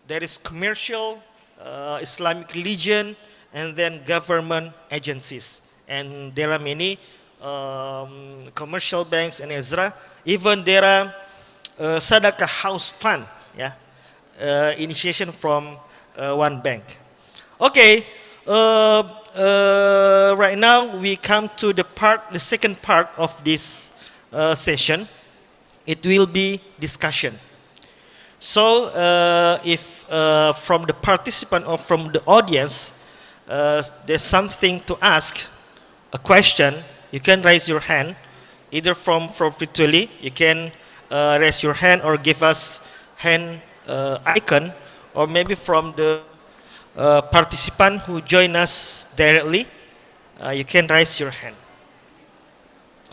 There is commercial, Islamic religion, and then government agencies. And there are many commercial banks and etc. Even there are Sadaqah House Fund, yeah, initiation from one bank. Okay, right now we come to the second part of this session. It will be discussion. So if from the participant or from the audience there's something to ask, a question, you can raise your hand, either from virtually, you can raise your hand or give us hand icon, or maybe from the participant who join us directly, you can raise your hand.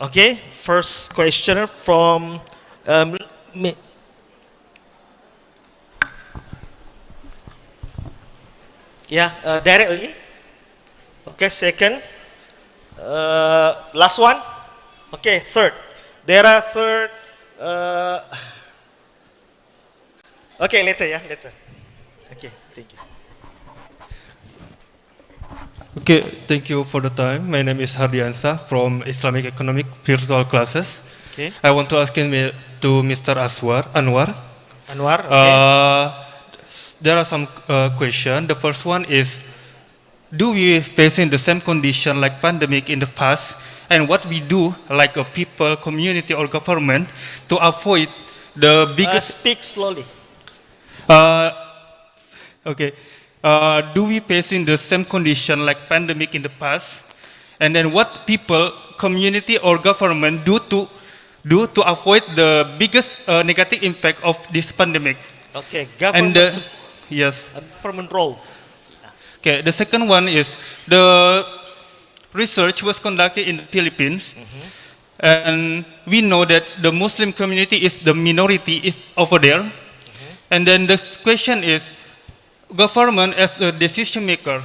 Okay, first questioner from yeah, directly. Okay, second. Last one. Okay, third. There are third. Okay, later, yeah, later. Okay, thank you. Okay, thank you for the time. My name is Hardiansa from Islamic Economic Virtual Classes. Okay. I want to ask to Mr. Anwar. Anwar, okay. There are some questions. The first one is, do we facing the same condition like pandemic in the past, and what we do like a people, community, or government to avoid the biggest... Speak slowly. Okay. Do we facing the same condition like pandemic in the past, and then what people, community, or government do to avoid the biggest negative impact of this pandemic? Okay, government. And yes. Government role. Okay, the second one is the research was conducted in the Philippines, and we know that the Muslim community is the minority is over there, and then the question is, government as a decision maker,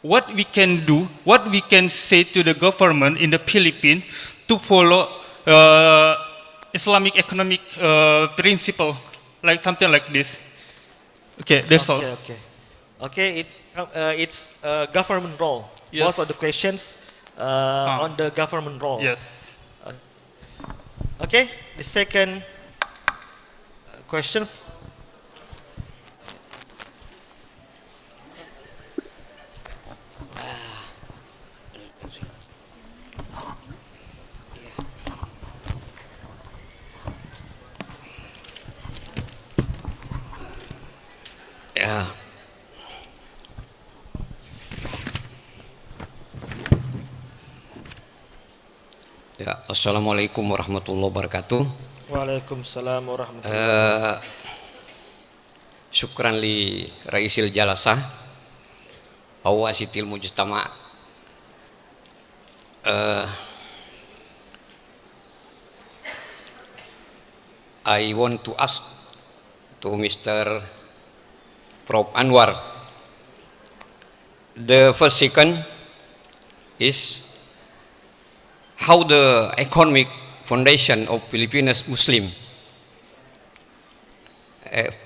what we can do, what we can say to the government in the Philippines to follow Islamic economic principle, like something like this. Okay, that's all. Okay. Okay, it's government role. Yes. Both of the questions on the government role. Yes. Okay, the second question. Ya. Ya, Assalamualaikum warahmatullahi wabarakatuh. Waalaikumsalam warahmatullahi wabarakatuh. Syukran li Raisil Jalasah Awasitil Mujtama. I want to ask to Mr. Prof. Anwar. The first second is how the economic foundation of Filipinos Muslim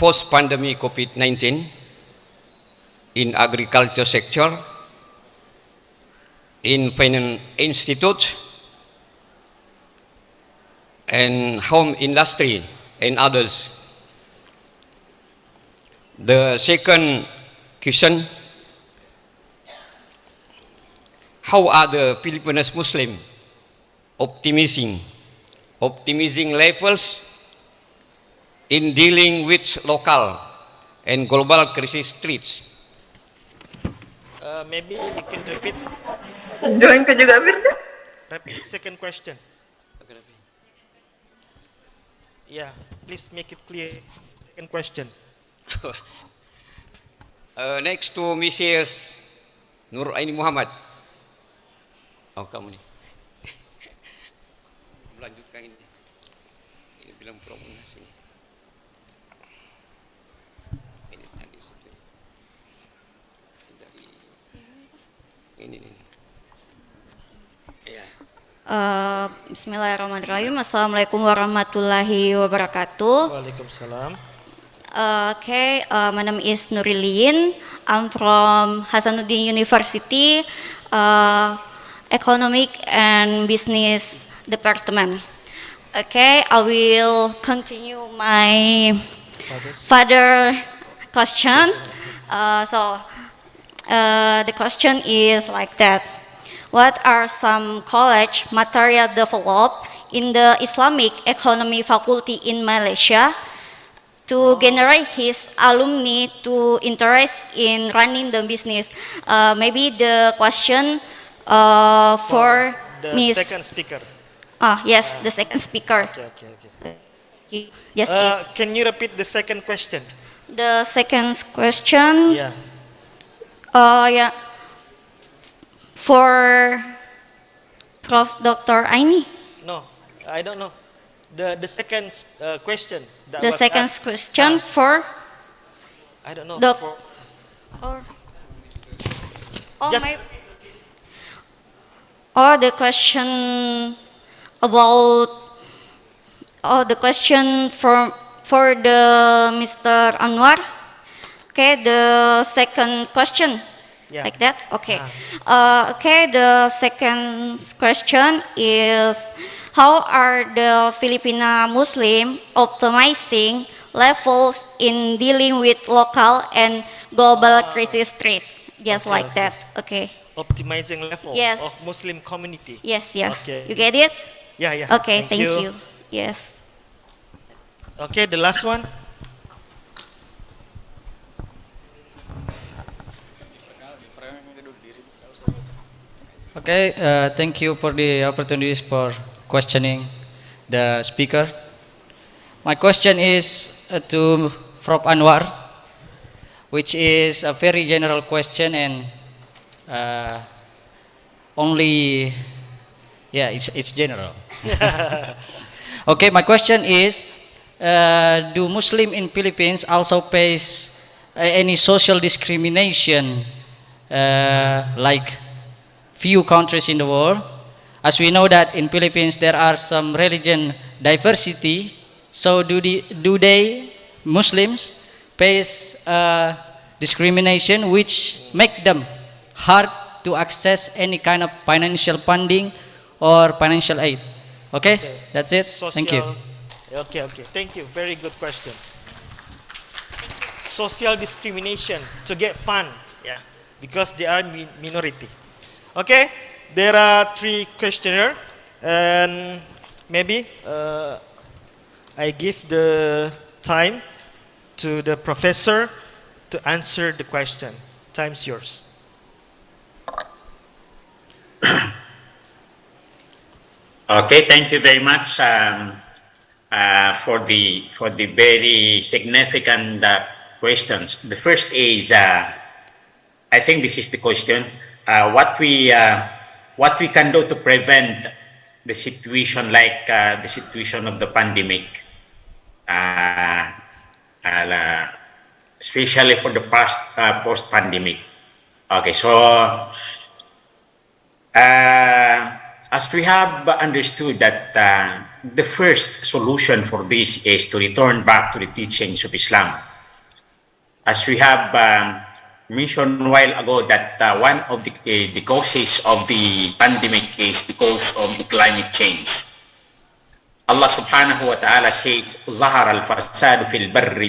post-pandemic COVID-19 in agriculture sector, in finance institute, and home industry and others. The second question, how are the Filipinos Muslim optimizing levels in dealing with local and global crisis threats? Maybe you can repeat. Join ko juga, Birda. Repeat second question. Yeah, please make it clear. Second question. Next to Mrs. Nur Aini Muhammad. Oh, kamu nih. Melanjutkan ini. Ini bilang promosi ini. Ini tadi sudah. Dari ini. Ya. Bismillahirrahmanirrahim. Assalamualaikum warahmatullahi wabarakatuh. Waalaikumsalam. Okay, my name is Nurilin. I'm from Hasanuddin University, Economic and Business Department. Okay, I will continue my further question. The question is like that. What are some college material developed in the Islamic Economy Faculty in Malaysia to generate his alumni to interest in running the business? Maybe the question for The Miss. second speaker. Yes, the second speaker. Okay. Yes. Can you repeat the second question? The second question. Yeah. Yeah. For Prof. Dr. Aini. No, I don't know. The second question. That The was second asked, question for I don't know. Doc- or Just- the question about the question for the Mr. Anwar. Okay, the second question. Yeah. Like that? Okay. Okay, the second question is, how are the Filipino Muslim optimizing levels in dealing with local and global crisis threat? Just Okay, like okay. that. Okay. Optimizing level Yes. of Muslim community. Yes, yes. Okay. You get it? Yeah. Okay, thank you. Yes. Okay, the last one. Okay, thank you for the opportunities for questioning the speaker. My question is to Prof. Anwar, which is a very general question and it's general. Okay, my question is, do Muslim in Philippines also face any social discrimination like few countries in the world? As we know that in Philippines there are some religion diversity, so do they Muslims face discrimination which make them hard to access any kind of financial funding or financial aid? Okay, that's it. Thank you. Okay. Thank you. Very good question. Social discrimination to get fund, yeah, because they are minority. Okay, there are 3 questioners, and maybe I give the time to the professor to answer the question. Time's yours. Okay, thank you very much for the very significant questions. The first is, I think this is the question: what we can do to prevent the situation like the situation of the pandemic, especially for the post-pandemic. Okay, so as we have understood that the first solution for this is to return back to the teachings of Islam. As we have mentioned a while ago that one of the causes of the pandemic is because of the climate change. Allah subhanahu wa ta'ala says, ظهر الفساد في البر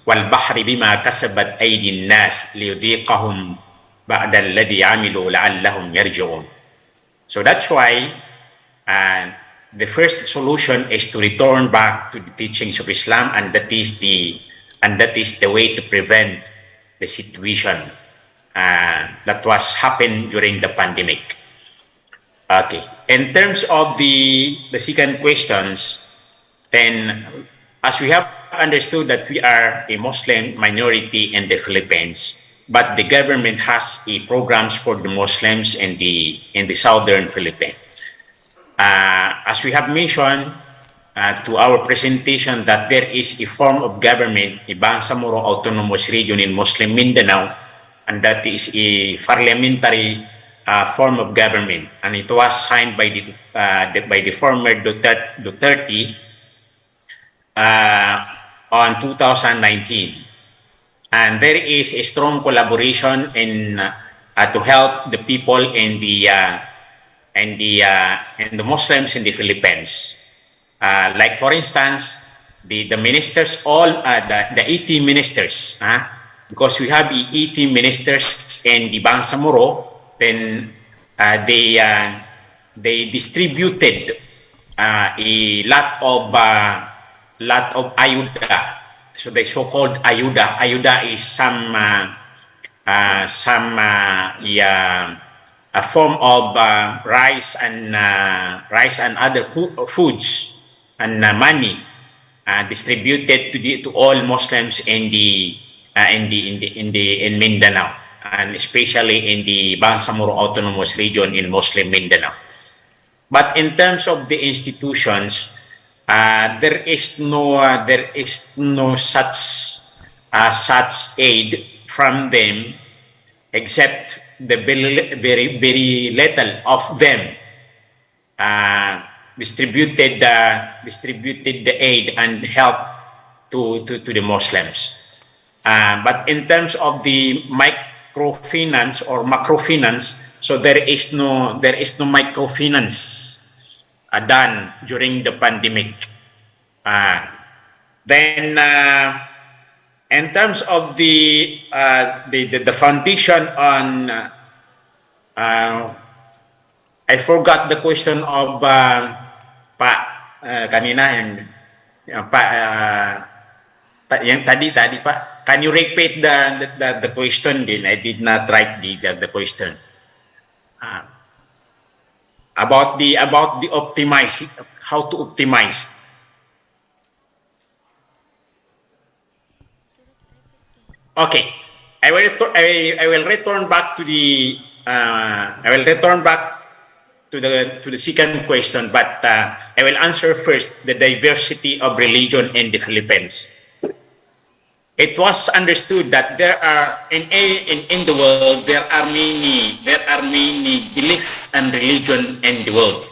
والبحر بما كسبت أيدي الناس ليذيقهم بعد الذي عملوا لعلهم يرجعون. So that's why the first solution is to return back to the teachings of Islam, and that is the way to prevent the situation that was happened during the pandemic. Okay. In terms of the second questions, then as we have understood that we are a Muslim minority in the Philippines, but the government has programs for the Muslims in the southern Philippines. As we have mentioned to our presentation, that there is a form of government, a Bangsamoro Autonomous Region in Muslim Mindanao, and that is a parliamentary form of government, and it was signed by the former Duterte on 2019. And there is a strong collaboration in to help the people in the Muslims in the Philippines. Like for instance, the ministers, all the 18 ministers, because we have 18 ministers in the Bangsamoro, then they distributed a lot of ayuda. So the so-called ayuda. Ayuda is a form of rice and other foods and money distributed to all Muslims in Mindanao, and especially in the Bangsamoro Autonomous Region in Muslim Mindanao. But in terms of the institutions, there is no such aid from them, except the very little of them distributed the aid and help to the Muslims. But in terms of the microfinance or macrofinance, so there is no microfinance done during the pandemic. Then, in terms of the foundation on, I forgot the question of kanina yung tadi pa. Can you repeat the question? Then I did not write the question. About the optimize, how to optimize. Okay, I will return back to the second question, but I will answer first the diversity of religion in the Philippines. It was understood that there are in the world there are many beliefs and religion in the world,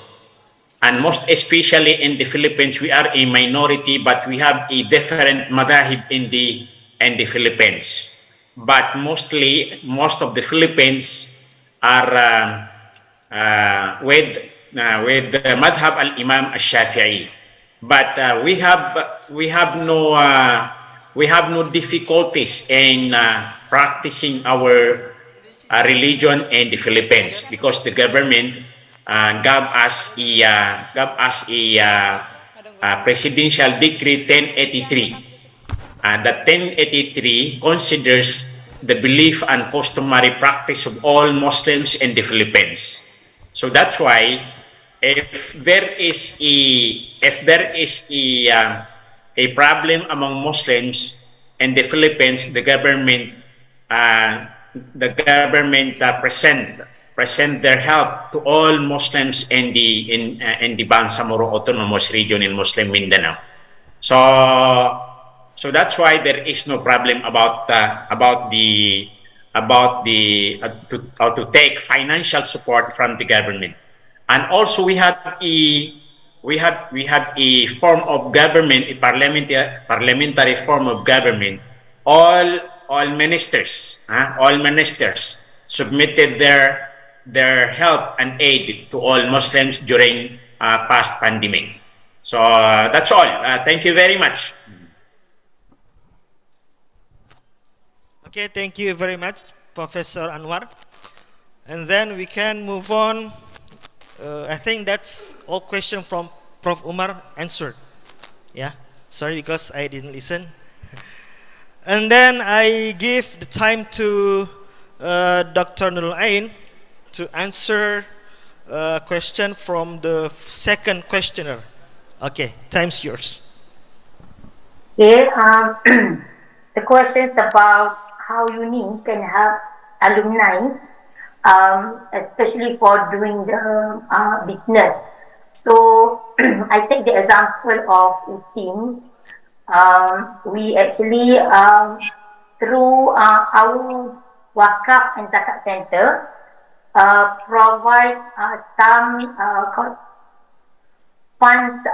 and most especially in the Philippines, we are a minority, but we have a different madahib in the Philippines. But most of the Philippines are with the madhab al-Imam al-Shafi'i, but we have no difficulties in practicing our religion in the Philippines, because the government gave us a presidential decree 1083. That 1083 considers the belief and customary practice of all Muslims in the Philippines. So that's why if there is a problem among Muslims in the Philippines, the government present their help to all Muslims in the Bangsamoro Autonomous Region in Muslim Mindanao. So that's why there is no problem about to take financial support from the government. And also we have a form of government, a parliamentary form of government. All ministers submitted their help and aid to all Muslims during past pandemic. So that's all. Thank you very much. Okay, thank you very much, Professor Anwar. And then we can move on. I think that's all questions from Prof. Umar answered. Yeah, sorry because I didn't listen. And then I give the time to Dr. Nurul Ain to answer a question from the second questioner. Okay, time's yours. Okay, the question is about how uni can help alumni, especially for doing the business. So I take the example of USIM. We actually, through our Wakaf and Zakat Center, provide some funds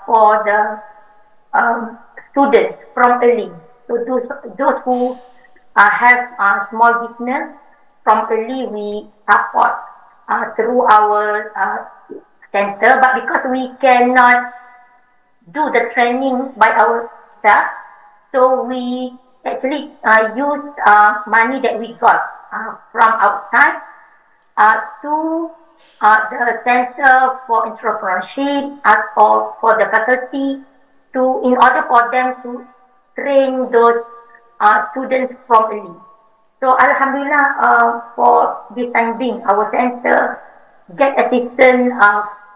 for the students from early. So those who have small business from early, we support through our center. But because we cannot do the training by ourselves, so we actually use money that we got from outside to the Center for Entrepreneurship for the faculty, in order for them to train those students from early. So Alhamdulillah, for this time being, our center get assistance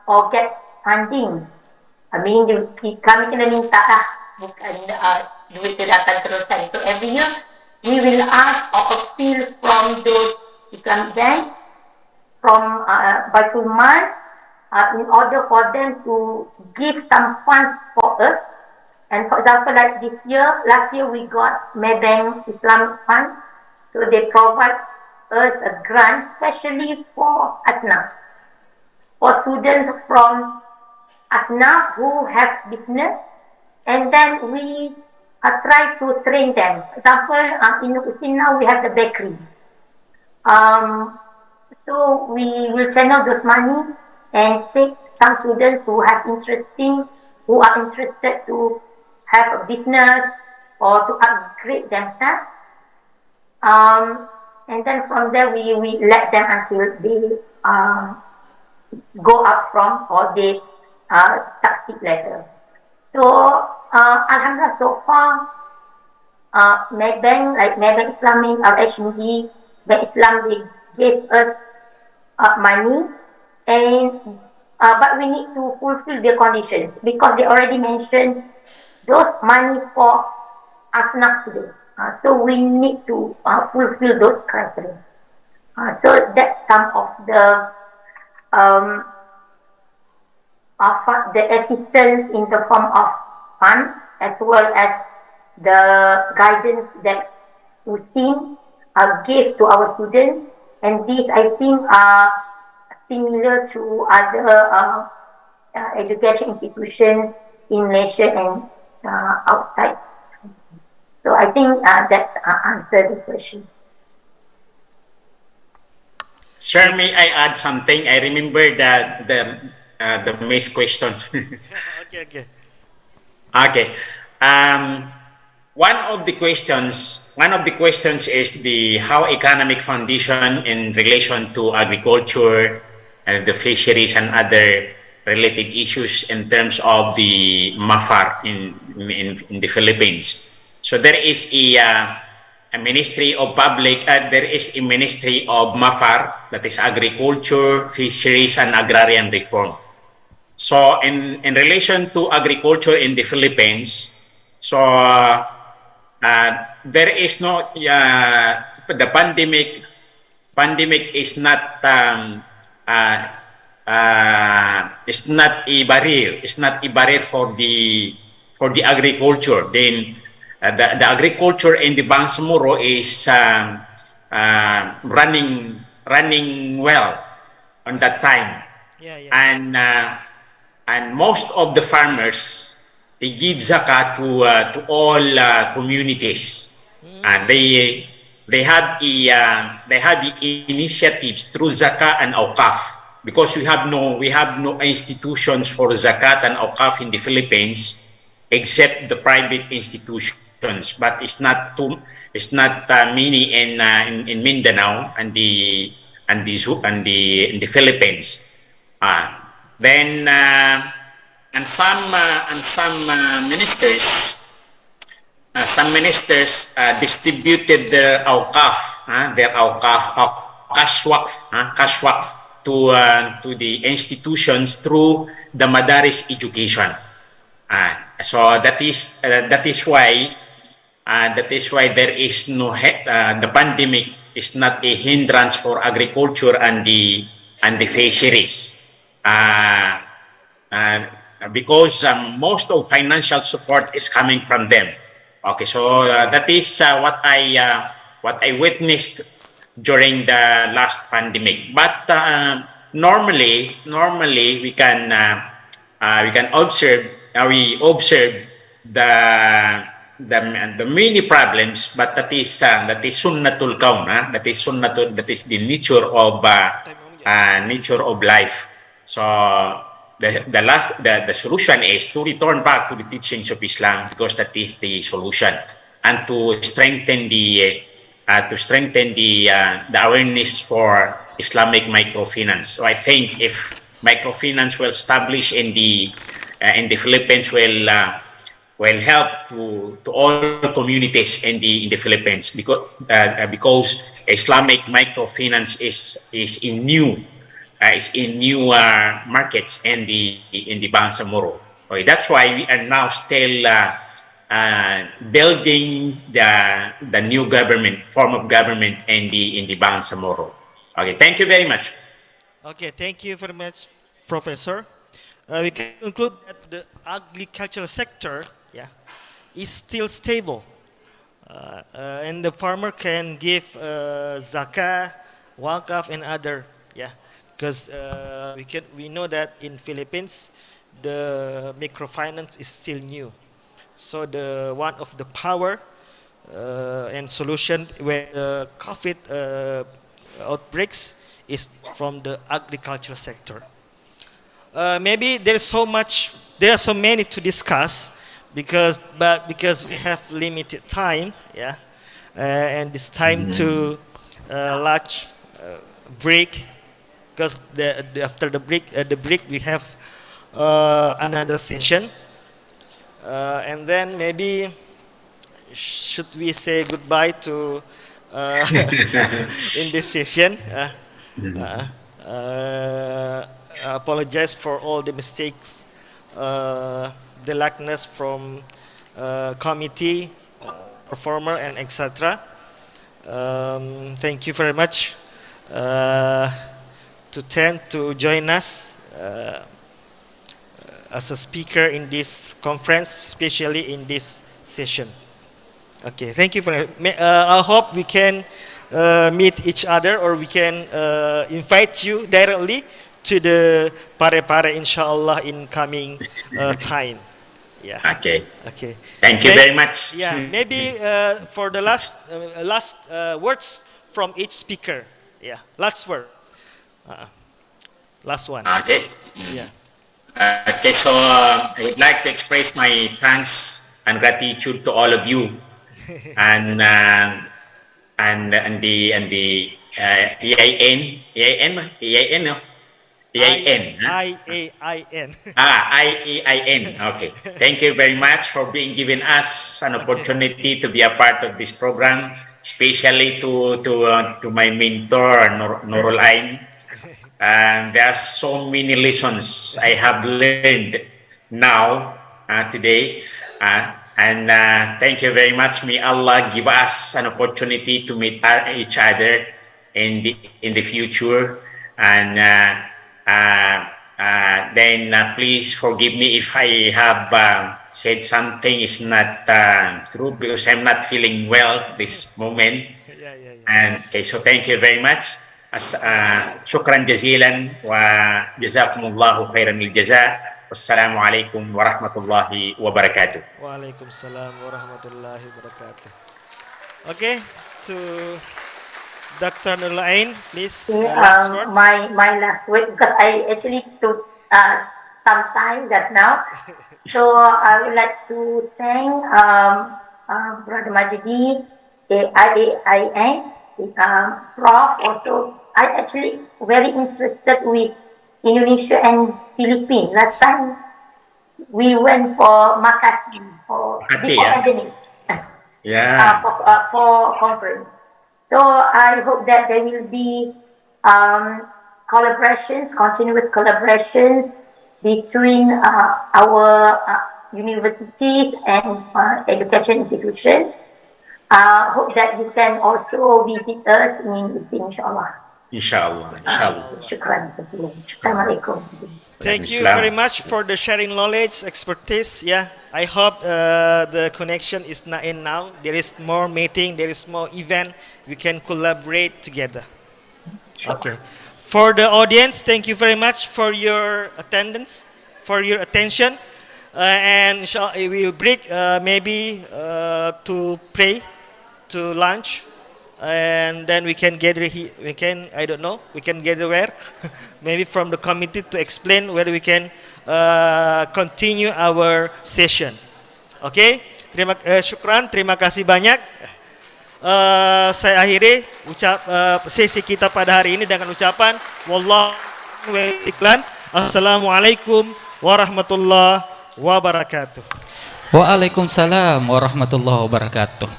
or get funding. Meaning kami kena minta lah, bukan duit tu datang terusan. So every year, we will ask or appeal from those Islamic banks, from Baitul Mal, in order for them to give some funds for us. And for example, like this year, last year we got Maybank Islamic funds. So they provide us a grant, especially for Asnaf, for students from Asnaf who have business, and then we try to train them. For example, in Usin now we have the bakery. So we will channel those money and take some students who are interested to have a business or to upgrade themselves. And then from there we let them until they go up from, or they succeed later. So Alhamdulillah, so far Maybank, like Maybank Islamic, RHB, Bank Islam, they gave us money, and but we need to fulfill the conditions, because they already mentioned those money for Asnaf students. So we need to fulfill those criteria. So that's some of the assistance in the form of funds, as well as the guidance that USIM gave to our students. And these, I think, are similar to other education institutions in Malaysia and outside. So I think that's answered the question. Sir, may I add something? I remember that the missed question. Okay. Okay. One of the questions is the how economic foundation in relation to agriculture and the fisheries and other related issues in terms of the MAFAR in the Philippines. So there is a Ministry of there is a Ministry of MAFAR, that is Agriculture, Fisheries and Agrarian Reform. So in relation to agriculture in the Philippines, so there is no the pandemic is not a barrier for the agriculture. Then the agriculture in the Bangsamoro is running well on that time. And most of the farmers, they give zakat to all communities. They have initiatives through zakat and awqaf, because we have no institutions for zakat and awqaf in the Philippines except the private institutions, but it's not many in Mindanao and the Philippines. Then and some ministers distributed their awqaf, cash waqf to the institutions through the madaris education. So that is why That is why there is the pandemic is not a hindrance for agriculture and the fisheries. Because most of financial support is coming from them. Okay, so that is what I witnessed during the last pandemic. But normally we can observe we observe the the many problems, but that is sunnatul kaun. That is the nature of life. So the solution is to return back to the teachings of Islam, because that is the solution, and to strengthen the awareness for Islamic microfinance. So I think if microfinance will establish in the Philippines, will help to all communities in the Philippines, because Islamic microfinance is in new markets in the Bangsamoro. Okay, that's why we are now still building the new form of government in the Bangsamoro. Okay, thank you very much. Okay, thank you very much, Professor. We can conclude that the agricultural sector, is still stable, and the farmer can give zakah, wakaf, and other, because we know that in Philippines the microfinance is still new. So one of the power and solution when COVID outbreaks is from the agricultural sector. Maybe there are so many to discuss, because we have limited time, and it's time to large break, because after the break we have another session, and then maybe should we say goodbye to in this session. Apologize for all the mistakes, the lackness from committee, performer, and etc. Thank you very much to join us as a speaker in this conference, especially in this session. Okay, thank you I hope we can meet each other, or we can invite you directly to the Pare-Pare, inshallah, in coming time. Okay. Okay. Thank you very much. Maybe for the last words from each speaker. Last word. Last one. Okay. Okay, so I would like to express my thanks and gratitude to all of you, and the EIN, no? EIN. IAIN. IEIN. Okay. Thank you very much for giving us an opportunity to be a part of this program, especially to my mentor, Nurul Ain. There are so many lessons I have learned now, today. And thank you very much. May Allah give us an opportunity to meet each other in the future. And then please forgive me if I have said something is not true, because I'm not feeling well this moment. And okay, so thank you very much. شكرا جزيلا وجزاكم الله خيرا الجزاء. والسلام عليكم ورحمة الله وبركاته. وعليكم السلام ورحمة الله وبركاته. Okay, to Dr. Nurul, please. Last words. My last word, because I actually took some time just now. So I would like to thank Brother Majidi, IAIN, Prof. Also, I actually very interested with Indonesia and Philippines. Last time we went for Makati for before pandemic. For conference. So I hope that there will be collaborations, continuous collaborations between our universities and education institutions. Hope that you can also visit us in Indonesia, inshallah. Inshallah, inshallah. Shukran. Assalamualaikum. Thank you Islam. very much for the sharing knowledge, expertise. Yeah, I hope the connection is not in now. There is more meeting, there is more event. We can collaborate together. Okay. For the audience, thank you very much for your attendance, for your attention. And inshallah, we will break maybe to pray, to lunch. And then we can gather here, we can, I don't know, we can gather where? Maybe from the committee to explain whether we can continue our session. Okay, syukran, terima kasih banyak. Saya akhiri sesi kita pada hari ini dengan ucapan wallahu iklan. Assalamualaikum warahmatullahi wabarakatuh. Waalaikumsalam warahmatullahi wabarakatuh.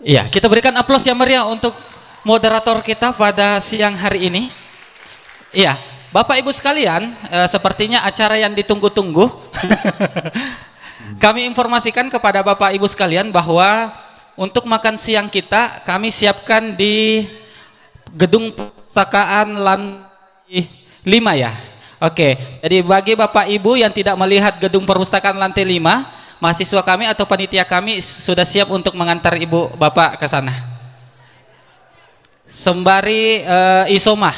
Iya, kita berikan aplaus yang meriah untuk moderator kita pada siang hari ini. Iya, Bapak Ibu sekalian, sepertinya acara yang ditunggu-tunggu. Kami informasikan kepada Bapak Ibu sekalian bahwa untuk makan siang kita kami siapkan di gedung perpustakaan lantai 5 ya. Oke, jadi bagi Bapak Ibu yang tidak melihat gedung perpustakaan lantai 5, mahasiswa kami atau panitia kami sudah siap untuk mengantar Ibu Bapak ke sana. Sembari isomah